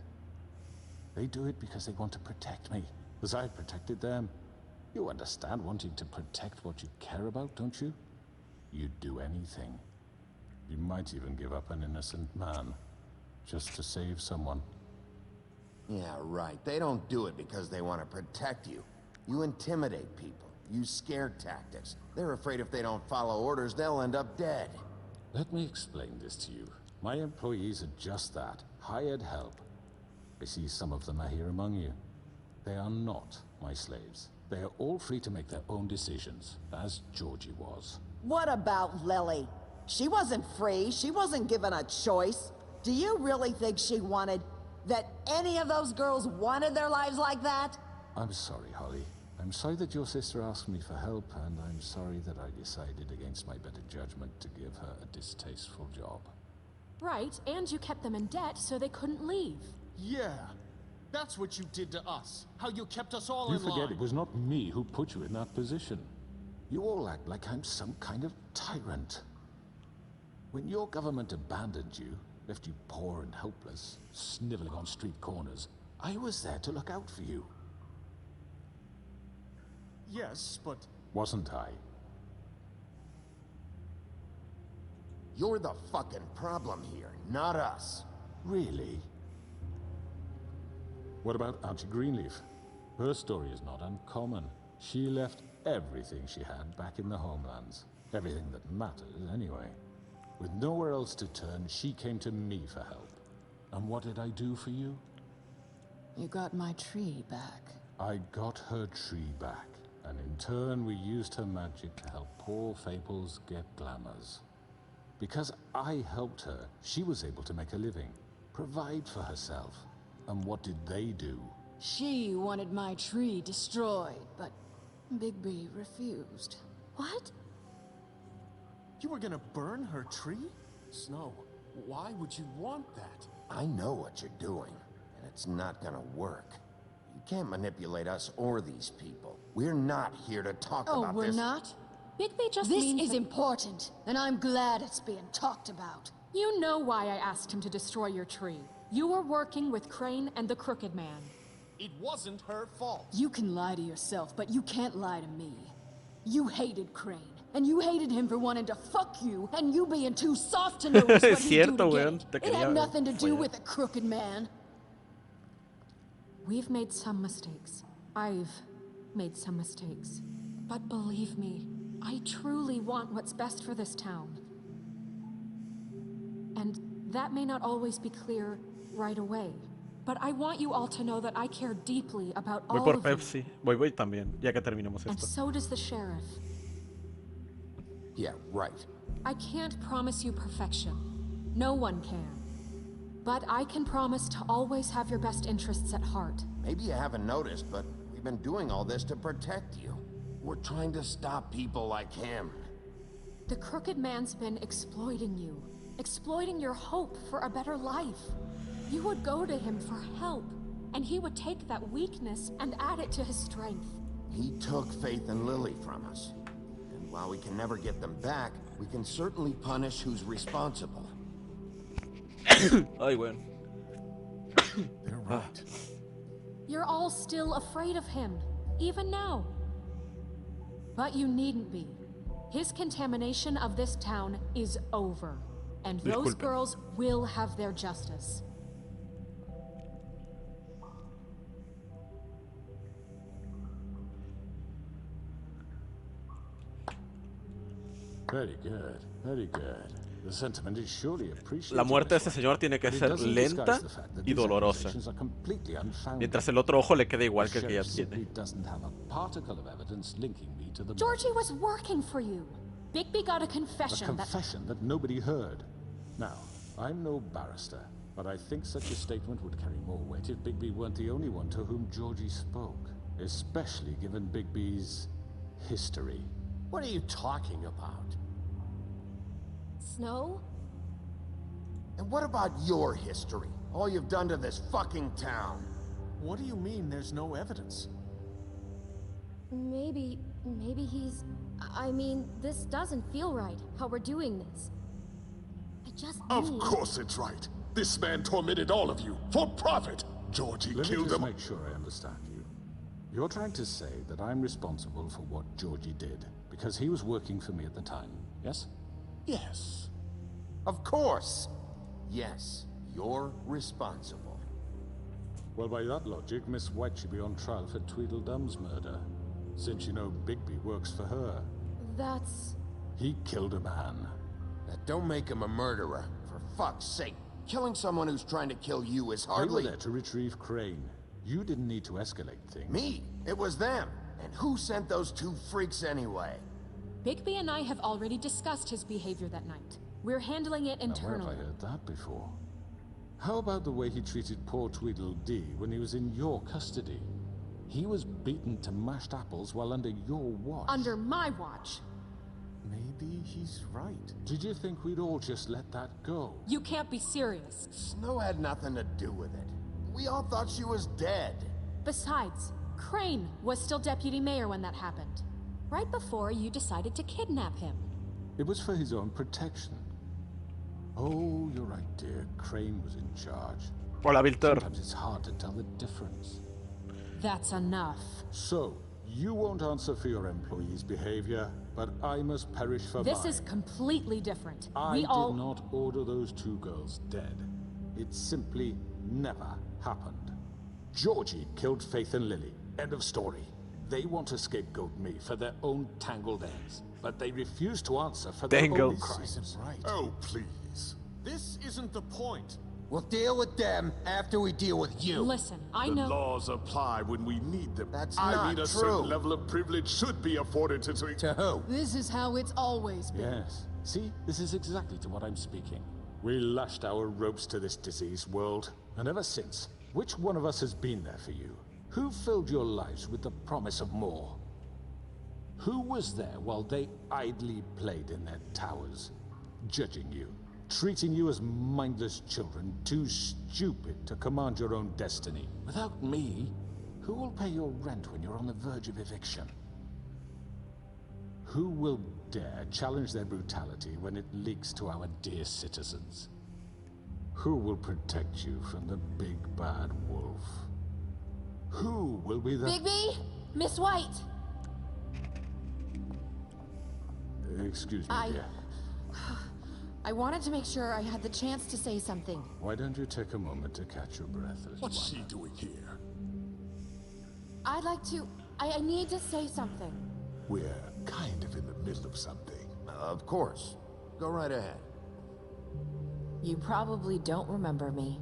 They do it because they want to protect me, as I protected them. You understand wanting to protect what you care about, don't you? You'd do anything. You might even give up an innocent man, just to save someone. Yeah, right. They don't do it because they want to protect you. You intimidate people. Use scare tactics. They're afraid if they don't follow orders, they'll end up dead. Let me explain this to you. My employees are just that, hired help. I see some of them are here among you. They are not my slaves. They are all free to make their own decisions, as Georgie was. What about Lily? She wasn't free. She wasn't given a choice. Do you really think she wanted... that any of those girls wanted their lives like that? I'm sorry, Holly. I'm sorry that your sister asked me for help, and I'm sorry that I decided against my better judgment to give her a distasteful job. Right, and you kept them in debt so they couldn't leave. Yeah. That's what you did to us. How you kept us all You in line. forget it was not me who put you in that position. You all act like I'm some kind of tyrant. When your government abandoned you, left you poor and helpless, sniveling on street corners, I was there to look out for you. Yes, but... Wasn't I? You're the fucking problem here, not us. Really? What about Auntie Greenleaf? Her story is not uncommon. She left everything she had back in the homelands. Everything that mattered, anyway. With nowhere else to turn, she came to me for help. And what did I do for you? You got my tree back. I got her tree back, and in turn we used her magic to help poor Fables get glamours. Because I helped her, she was able to make a living, provide for herself. And what did they do? She wanted my tree destroyed, but Bigby refused. What? You were gonna burn her tree? Snow, why would you want that? I know what you're doing, and it's not gonna work. You can't manipulate us or these people. We're not here to talk about Oh, we're this. not? Bigby just This means is that- important, and I'm glad it's being talked about. You know why I asked him to destroy your tree. You were working with Crane and the Crooked Man. It wasn't her fault. You can lie to yourself, but you can't lie to me. You hated Crane, and you hated him for wanting to fuck you, and you being too soft to notice what he'd do Cierto, to weón, get te it. It quería had nothing to do follar. with the Crooked Man. We've made some mistakes. I've made some mistakes. But believe me, I truly want what's best for this town. And that may not always be clear right away. But I want you all to know that I care deeply about Voy all por of you. Pepsi. Voy también, ya que terminemos And esto. so does the sheriff. Yeah, right. I can't promise you perfection. No one can. But I can promise to always have your best interests at heart. Maybe you haven't noticed, but we've been doing all this to protect you. We're trying to stop people like him. The Crooked Man's been exploiting you. Exploiting your hope for a better life. You would go to him for help, and he would take that weakness and add it to his strength. He took Faith and Lily from us. And while we can never get them back, we can certainly punish who's responsible. Ay, weón. They're right. You're all still afraid of him, even now. But you needn't be. His contamination of this town is over, and those Disculpe. girls will have their justice. Very good, very good. The sentiment is surely appreciated. La muerte de este Miss White, señor tiene que but it ser doesn't lenta disguise the fact that y these dolorosa. accusations are completely unfounded. Mientras el otro ojo le quede igual que The el que ya sheriff tiene. simply doesn't have a particle of evidence linking me to the Georgie murder. was working for you. Bigby got a A confession that... confession that nobody heard. Now, I'm no barrister, but I think such a statement would carry more weight if Bigby weren't the only one to whom Georgie spoke, especially given Bigby's history. What are you talking about? Snow? And what about your history? All you've done to this fucking town? What do you mean there's no evidence? Maybe he's... I mean, this doesn't feel right, how we're doing this. I just Of need... course it's right. This man tormented all of you, for profit. Georgie killed them. Let me just make sure I understand you. You're trying to say that I'm responsible for what Georgie did, because he was working for me at the time, yes? Yes. Of course. Yes, you're responsible. Well, by that logic, Miss White should be on trial for Tweedledum's murder, since you know Bigby works for her. That's... He killed a man. Now, don't make him a murderer, for fuck's sake. Killing someone who's trying to kill you is They were hardly... there to retrieve Crane. You didn't need to escalate things. Me? It was them. And who sent those two freaks anyway? Bigby and I have already discussed his behavior that night. We're handling it Now, where have internally. I heard that before? How about the way he treated poor Tweedledee when he was in your custody? He was beaten to mashed apples while under your watch. Under my watch. Maybe he's right. Did you think we'd all just let that go? You can't be serious. Snow had nothing to do with it. We all thought she was dead. Besides, Crane was still deputy mayor when that happened. Right before you decided to kidnap him. It was for his own protection. Oh, you're right, dear. Crane was in charge. Hola, Vilter. Sometimes it's hard to tell the difference. That's enough. So, you won't answer for your employees' behavior, but I must perish for mine. This is completely different. I We did all... not order those two girls dead. It simply never happened. Georgie killed Faith and Lily. End of story. They want to scapegoat me for their own tangled ends, but they refuse to answer for their own Tangled. crimes. Right. Oh, please. This isn't the point. We'll deal with them after we deal with you. Listen, I The know... laws apply when we need them. That's I not mean, a true. certain level of privilege should be afforded to... To who? This is how it's always been. Yes. See, this is exactly to what I'm speaking. We lashed our ropes to this diseased world, and ever since, which one of us has been there for you? Who filled your lives with the promise of more? Who was there while they idly played in their towers, judging you? treating you as mindless children, too stupid to command your own destiny. Without me, who will pay your rent when you're on the verge of eviction? Who will dare challenge their brutality when it leaks to our dear citizens? Who will protect you from the big bad wolf? Who will be the... Bigby? Miss White! Excuse me, dear. I wanted to make sure I had the chance to say something. Why don't you take a moment to catch your breath? What's she doing here? I'd like to... I need to say something. We're kind of in the middle of something. Of course. Go right ahead. You probably don't remember me.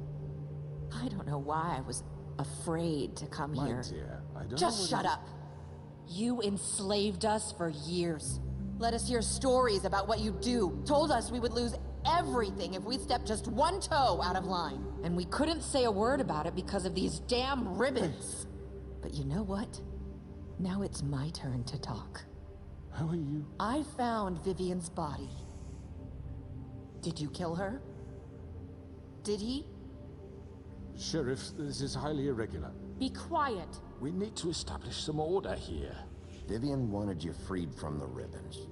I don't know why I was afraid to come My here. dear, I don't Just know shut up. You enslaved us for years. Let us hear stories about what you do. Told us we would lose everything if we stepped just one toe out of line. And we couldn't say a word about it because of these damn ribbons. But you know what? Now it's my turn to talk. How are you? I found Vivian's body. Did you kill her? Did he? Sheriff, this is highly irregular. Be quiet. We need to establish some order here. Vivian wanted you freed from the ribbons.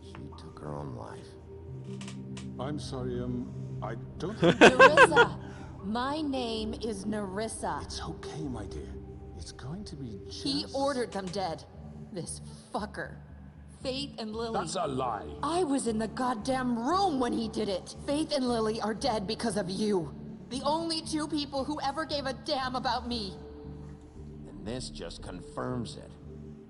She took her own life. I'm sorry, I don't... Nerissa! My name is Nerissa. It's okay, my dear. It's going to be just... He ordered them dead. This fucker. Faith and Lily. That's a lie. I was in the goddamn room when he did it. Faith and Lily are dead because of you. The only two people who ever gave a damn about me. And this just confirms it.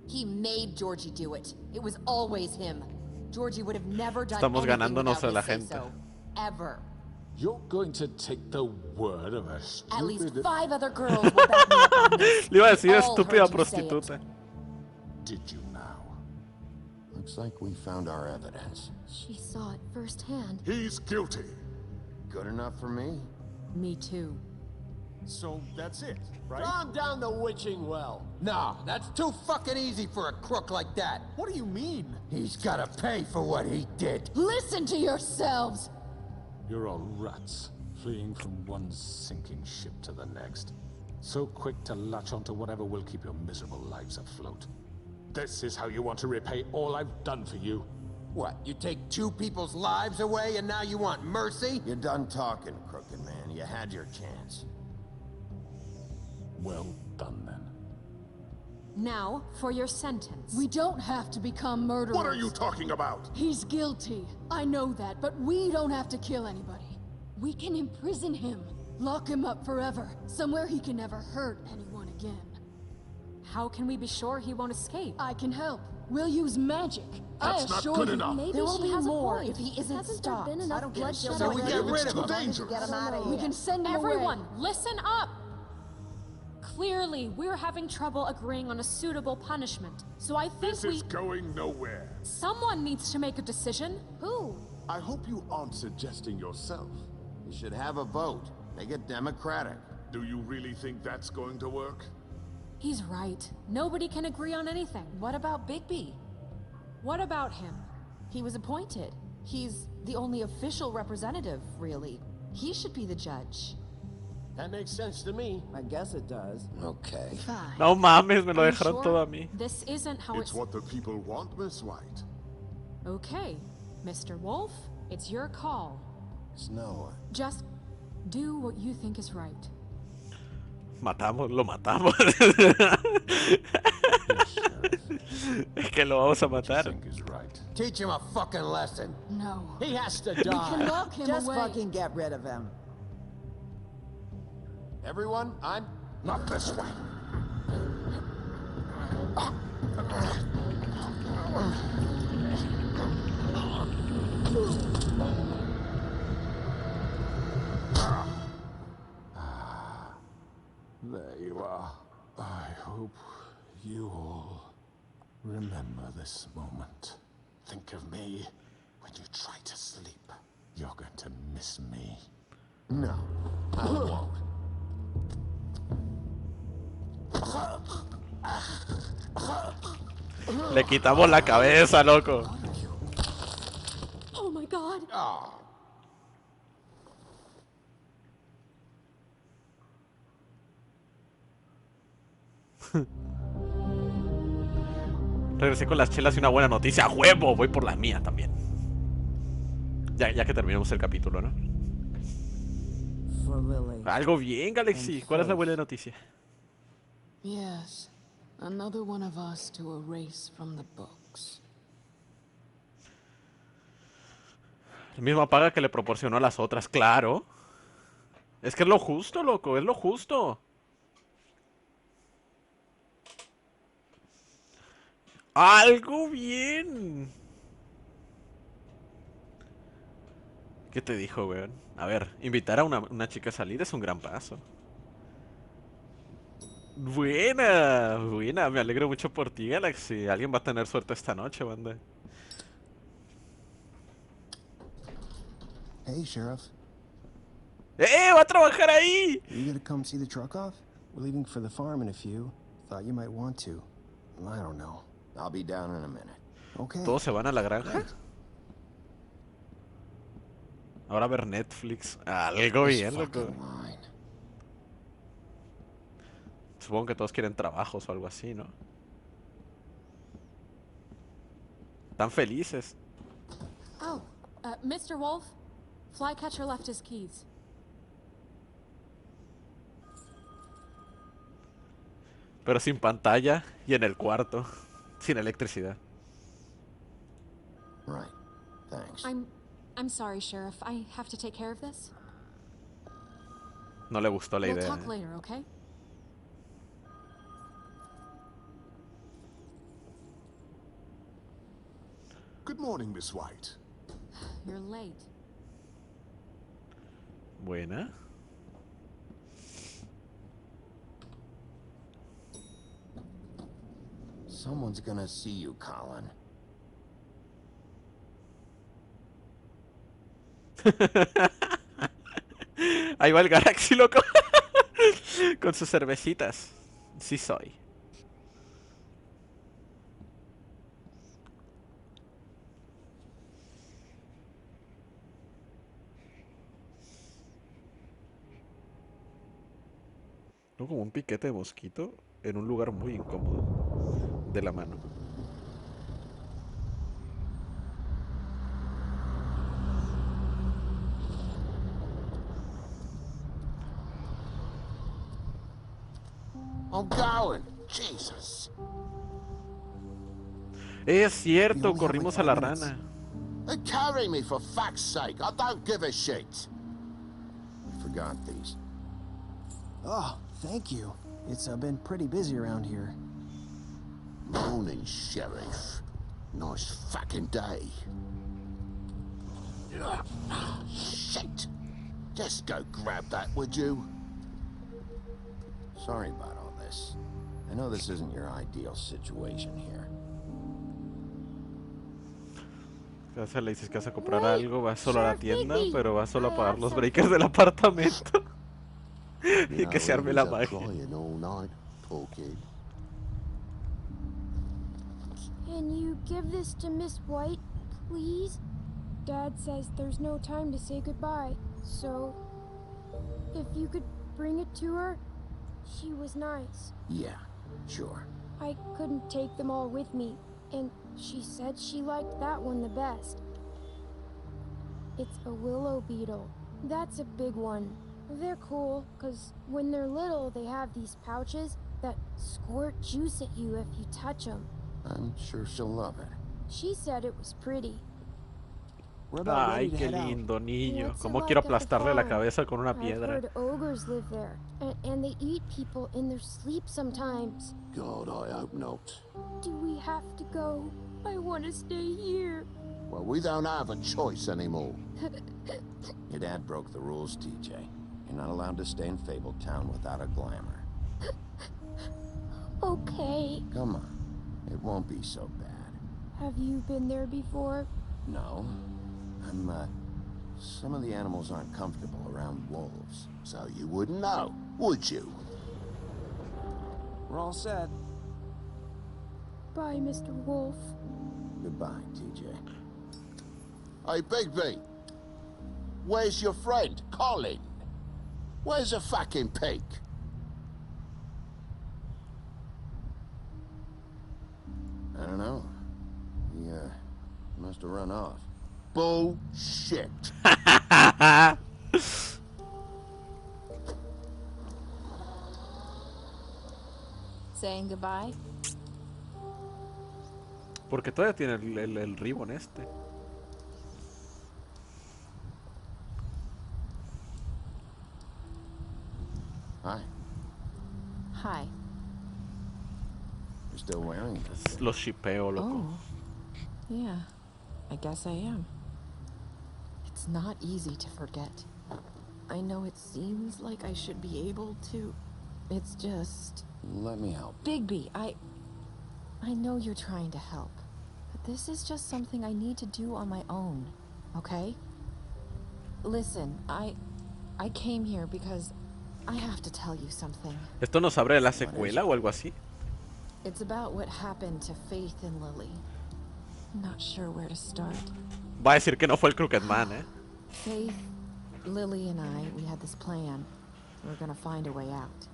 He made Georgie do it. It was always him. Georgie would have never done Estamos anything ganándonos without a la his gente. say-so. Ever. You're going to take the word of a stupid... At least 5 other girls will back me up on this. Le iba a decir All estúpida heard you say it. prostituta. Did you now? Looks like we found our evidence. She saw it firsthand. He's guilty. Good enough for me? Me too. So that's it, right? Calm down the witching well. Nah, that's too fucking easy for a crook like that. What do you mean? He's gotta pay for what he did. Listen to yourselves! You're all rats, fleeing from one sinking ship to the next. So quick to latch onto whatever will keep your miserable lives afloat. This is how you want to repay all I've done for you. What, you take 2 people's lives away and now you want mercy? You're done talking, crooked man. You had your chance. Well done, then. Now, for your sentence. We don't have to become murderers. What are you talking about? He's guilty. I know that, but we don't have to kill anybody. We can imprison him. Lock him up forever. Somewhere he can never hurt anyone again. How can we be sure he won't escape? I can help. We'll use magic. That's not good enough. Maybe There will she be has more a point. if he isn't Hasn't stopped. there been enough bloodshed So we already? get rid of Too him. dangerous. Get him out of We here. can send him Everyone, away. listen up! Clearly, we're having trouble agreeing on a suitable punishment. So I think This is going nowhere. someone needs to make a decision. Who? I hope you aren't suggesting yourself. You should have a vote. Make it democratic. Do you really think that's going to work? He's right. Nobody can agree on anything. What about Bigby? What about him? He was appointed. He's the only official representative, really. He should be the judge. That makes sense to me. I guess it does. Okay. Fine. No mames, me lo Are you dejaron sure? todo a mí. This isn't how It's what the people want, Miss White. Okay, Mr. Wolf, it's your call. Snow. Just do what you think is right. Matamos, lo matamos. Es que lo vamos a What you matar. think is right. Teach him a fucking lesson. No. He has to We can die. lock him Just away. fucking get rid of him. Everyone, I'm... Not this way. There you are. I hope you all remember this moment. Think of me when you try to sleep. You're going to miss me. No, I won't. Le quitamos la cabeza, loco. Oh my god. Regresé con las chelas y una buena noticia. ¡A huevo! Voy por la mía también. Ya que terminamos el capítulo, ¿no? Algo bien, Galaxy. ¿Cuál es la buena noticia? Yes, another one of us to erase from the books. La misma paga que le proporcionó a las otras, claro. Es que es lo justo, loco, es lo justo. Algo bien. ¿Qué te dijo, weón? A ver, invitar a una chica a salir es un gran paso. Buena, buena. Me alegro mucho por ti, Galaxy. Alguien va a tener suerte esta noche, banda. Hey, Sheriff. ¡Va a trabajar ahí! Are you gonna come see the truck off? We're leaving for the farm in a few. Thought you might want to. I don't know. I'll be down in a minute. Okay. ¿Todos se van a la granja? Ahora a ver Netflix. Algo bien, loco. Supongo que todos quieren trabajos o algo así, ¿no? Están felices. Oh, Mr. Wolf, Flycatcher left his keys. Pero sin pantalla y en el cuarto. Sin electricidad. Right. Thanks. I'm sorry, Sheriff. I have to take care of this. No le gustó la We'll idea. talk later, okay? Good morning, Miss White. You're late. Buena. Someone's gonna see you, Colin. Ahí va el Galaxy, loco. Con sus cervecitas. Sí soy. No, como un piquete de mosquito en un lugar muy incómodo de la mano. I'm going. Jesus. Es cierto, corrimos a la rana. They carry me for fuck's sake. I don't give a shit. I forgot these. Oh, thank you. It's been pretty busy around here. Morning, Sheriff. Nice fucking day. Shit. Just go grab that, would you? Sorry about all this. I know this isn't your ideal situation here. O le dices que vas a comprar algo, vas solo a la tienda, pero vas solo a pagar los breakers del apartamento. Y que se arme la magia. Can you give this to Miss White, please? Dad says there's no time to say goodbye, so if you could bring it to her, she was nice. Yeah, sure. I couldn't take them all with me, and she said she liked that one the best. It's a willow beetle. That's a big one. They're cool, because when they're little, they have these pouches that squirt juice at you if you touch them. I'm sure she'll love it. She said it was pretty. Ay, qué lindo niño. Cómo quiero aplastarle la cabeza con una I've piedra. heard ogres live there, and they eat people in their sleep sometimes. God, I hope not. Do we have to go? I want to stay here. Well, we don't have a choice anymore. Your dad broke the rules, TJ. You're not allowed to stay in Fabletown without a glamour. Okay. Come on. It won't be so bad. Have you been there before? No. Some of the animals aren't comfortable around wolves. So you wouldn't know, would you? We're all set. Bye, Mr. Wolf. Goodbye, TJ. Hey, Bigby. Where's your friend, Colin? Where's the fucking pig? know. He, must have run off. Bullshit. Saying goodbye? Porque todavía tiene el ribbon este. Hi. Hi. You're still wearing it. Los shipeo, loco. Oh. Yeah, I guess I am. It's not easy to forget. I know it seems like I should be able to. It's just... Let me help. Bigby, I know you're trying to help. But this is just something I need to do on my own, okay? Listen, I came here because I have to tell you something. ¿Esto nos abre la secuela o algo así? It's about what happened to Faith and Lily. I'm not sure where to start. Va a decir que no fue el Crooked Man, ¿eh? Faith, Lily and I, we had this plan. We were gonna find a way out.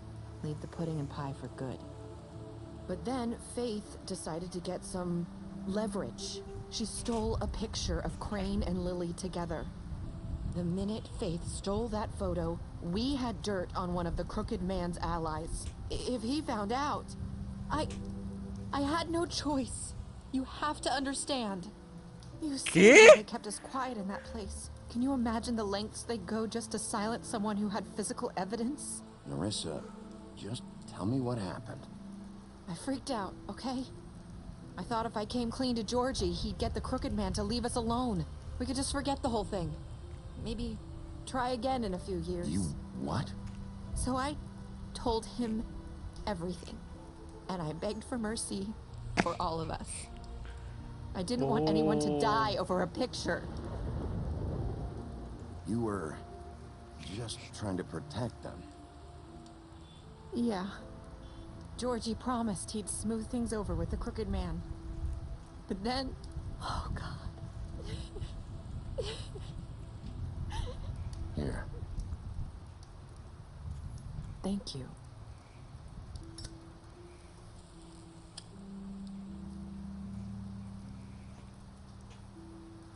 Leave the pudding and pie for good. But then Faith decided to get some leverage. She stole a picture of Crane and Lily together. The minute Faith stole that photo, we had dirt on one of the Crooked Man's allies. If he found out, I had no choice. You have to understand. You see, they kept us quiet in that place. Can you imagine the lengths they'd go just to silence someone who had physical evidence? Narissa, just tell me what happened. I freaked out, okay? I thought if I came clean to Georgie, he'd get the Crooked Man to leave us alone. We could just forget the whole thing. Maybe try again in a few years. You what? So I told him everything. And I begged for mercy for all of us. I didn't want anyone to die over a picture. You were just trying to protect them. Yeah. Georgie promised he'd smooth things over with the Crooked Man. But then... Oh, God. Here. Thank you.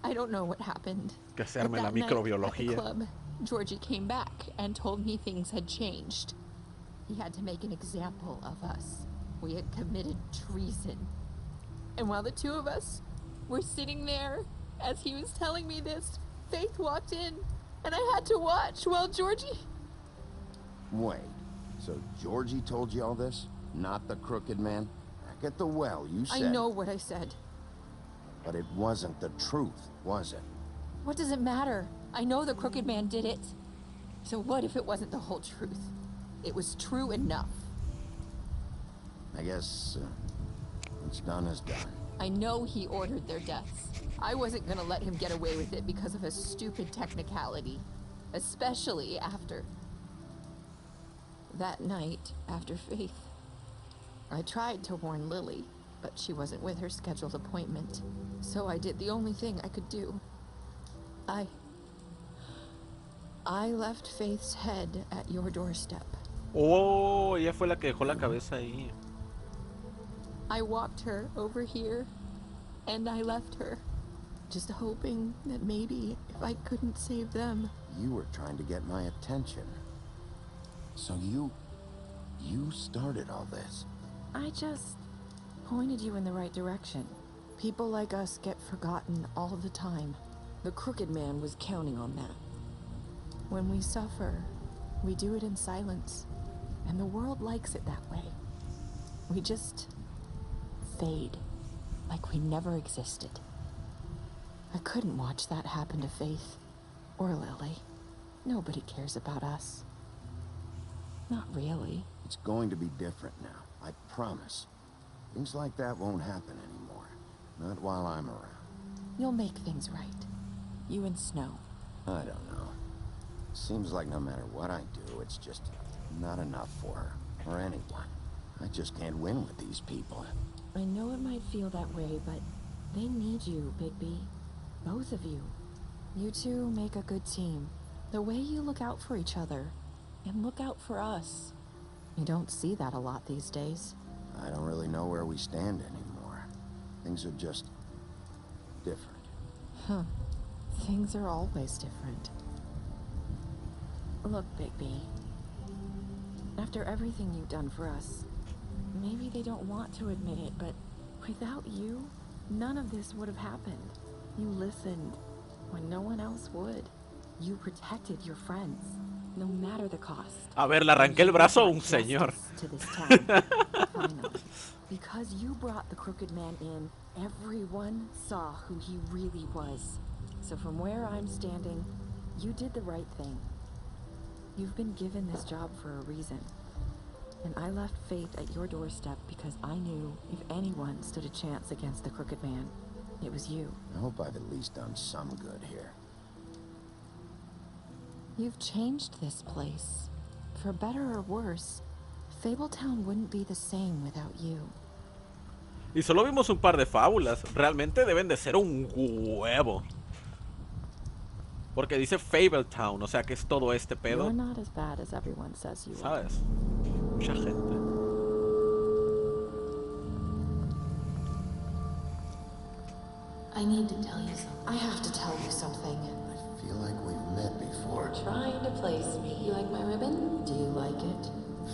I don't know what happened. Que se arme la At the microbiología. club, Georgie came back and told me things had changed. He had to make an example of us. We had committed treason. And while the two of us were sitting there, as he was telling me this, Faith walked in, and I had to watch while Georgie... Wait, so Georgie told you all this? Not the Crooked Man? Back at the well, you said... I know what I said. But it wasn't the truth, was it? What does it matter? I know the Crooked Man did it. So what if it wasn't the whole truth? It was true enough. I guess what's done is done. I know he ordered their deaths. I wasn't gonna let him get away with it because of a stupid technicality. Especially after... that night, after Faith. I tried to warn Lily, but she wasn't with her scheduled appointment. So I did the only thing I could do. I left Faith's head at your doorstep. Oh, ella fue la que dejó la cabeza ahí. I walked her over here, and I left her. Just hoping that maybe if I couldn't save them... You were trying to get my attention. So you started all this. I just pointed you in the right direction. People like us get forgotten all the time. The Crooked Man was counting on that. When we suffer, we do it in silence. And the world likes it that way. We just fade, like we never existed. I couldn't watch that happen to Faith, or Lily. Nobody cares about us. Not really. It's going to be different now, I promise. Things like that won't happen anymore. Not while I'm around. You'll make things right. You and Snow. I don't know. Seems like no matter what I do, it's just not enough for her, or anyone. I just can't win with these people. I know it might feel that way, but they need you, Bigby. Both of you. You two make a good team. The way you look out for each other, and look out for us. You don't see that a lot these days. I don't really know where we stand anymore. Things are just different. Huh. Things are always different. Look, Bigby. After everything you've done for us, maybe they don't want to admit it, but without you, none of this would have happened. You listened when no one else would. You protected your friends, no matter the cost. A ver, le arranqué el brazo a un señor. To this town, finally. Because you brought the crooked man in, everyone saw who he really was. So from where I'm standing, you did the right thing. You've been given this job for a reason. And I left Faith at your doorstep because I knew if anyone stood a chance against the crooked man, it was you. I hope I've at least done some good here. You've changed this place. For better or worse, Fabletown wouldn't be the same without you. Y solo vimos un par de fábulas. Realmente deben de ser un huevo. Porque dice Fabletown, o sea que es todo este pedo. You're not as bad as everyone says you are. ¿Sabes? Mucha gente. I need to tell you something. I have to tell you something. I feel like we've met before. Trying to place me. You like my ribbon? Do you like it?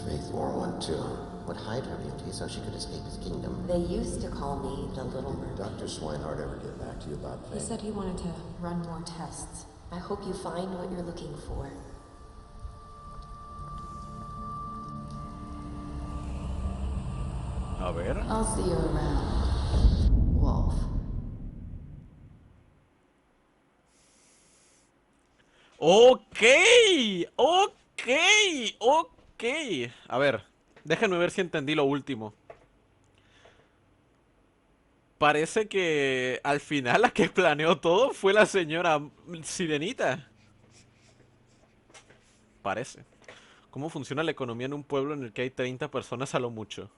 Faith wore one too. Would hide her beauty so she could escape his kingdom. They used to call me the Little Mermaid. Did Dr. Swinehart ever get back to you about Faith? He said he wanted to run more tests. I hope you find what you're looking for. A ver. I'll see you around, Wolf. Ok. A ver, déjenme ver si entendí lo último. Parece que al final la que planeó todo fue la señora Sirenita. Parece. ¿Cómo funciona la economía en un pueblo en el que hay 30 personas a lo mucho?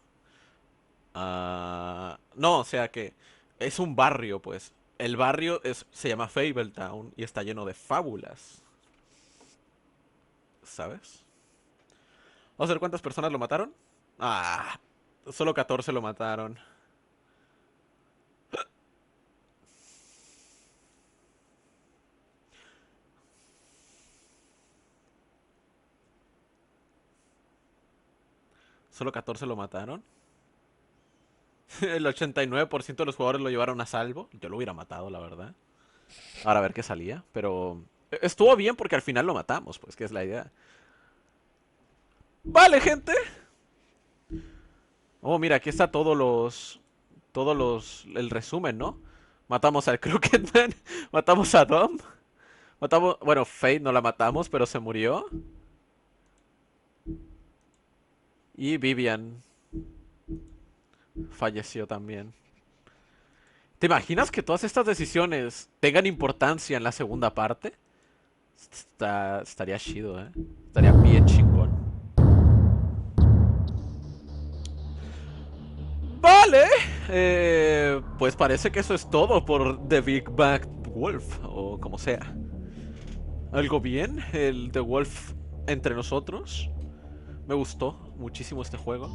No, o sea que es un barrio, pues. El barrio se llama Fabletown y está lleno de fábulas. ¿Sabes? Vamos a ver cuántas personas lo mataron. Solo 14 lo mataron. Solo 14 lo mataron. El 89% de los jugadores lo llevaron a salvo. Yo lo hubiera matado, la verdad. Ahora a ver qué salía. Pero estuvo bien porque al final lo matamos, pues, que es la idea. Vale, gente. Oh, mira, aquí está el resumen, ¿no? Matamos al Crooked Man. Matamos a Dom. Bueno, Faith no la matamos, pero se murió. Y Vivian falleció también. ¿Te imaginas que todas estas decisiones tengan importancia en la segunda parte? Estaría chido, ¿eh? Estaría bien chingón. Vale. Pues parece que eso es todo por The Big Bad Wolf, o como sea. ¿Algo bien? El The Wolf entre nosotros. Me gustó muchísimo este juego.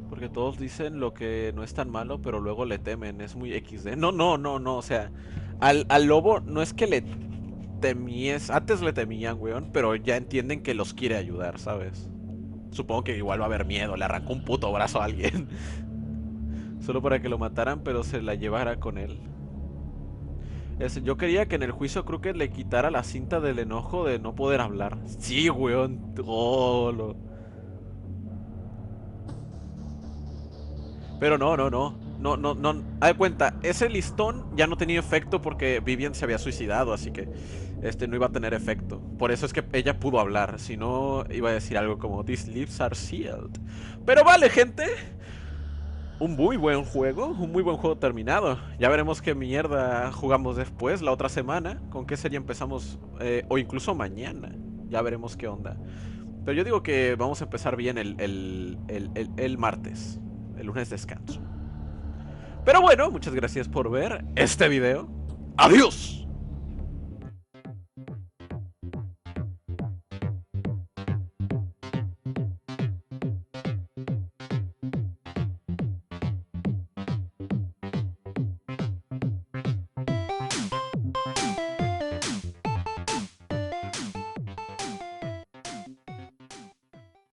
Porque todos dicen lo que no es tan malo, pero luego le temen. Es muy XD. No. O sea, al lobo no es que le temies. Antes le temían, weón. Pero ya entienden que los quiere ayudar, ¿sabes? Supongo que igual va a haber miedo. Le arrancó un puto brazo a alguien. Solo para que lo mataran, pero se la llevara con él. Yo quería que en el juicio Crooked le quitara la cinta del enojo de no poder hablar. Sí, weón. Pero no. Haz de cuenta, ese listón ya no tenía efecto porque Vivian se había suicidado, así que no iba a tener efecto. Por eso es que ella pudo hablar. Si no, iba a decir algo como These lips are sealed. Pero vale, gente. Un muy buen juego terminado. Ya veremos qué mierda jugamos después, la otra semana. Con qué serie empezamos, o incluso mañana. Ya veremos qué onda. Pero yo digo que vamos a empezar bien el martes. El lunes descanso. Pero bueno, muchas gracias por ver este video. ¡Adiós!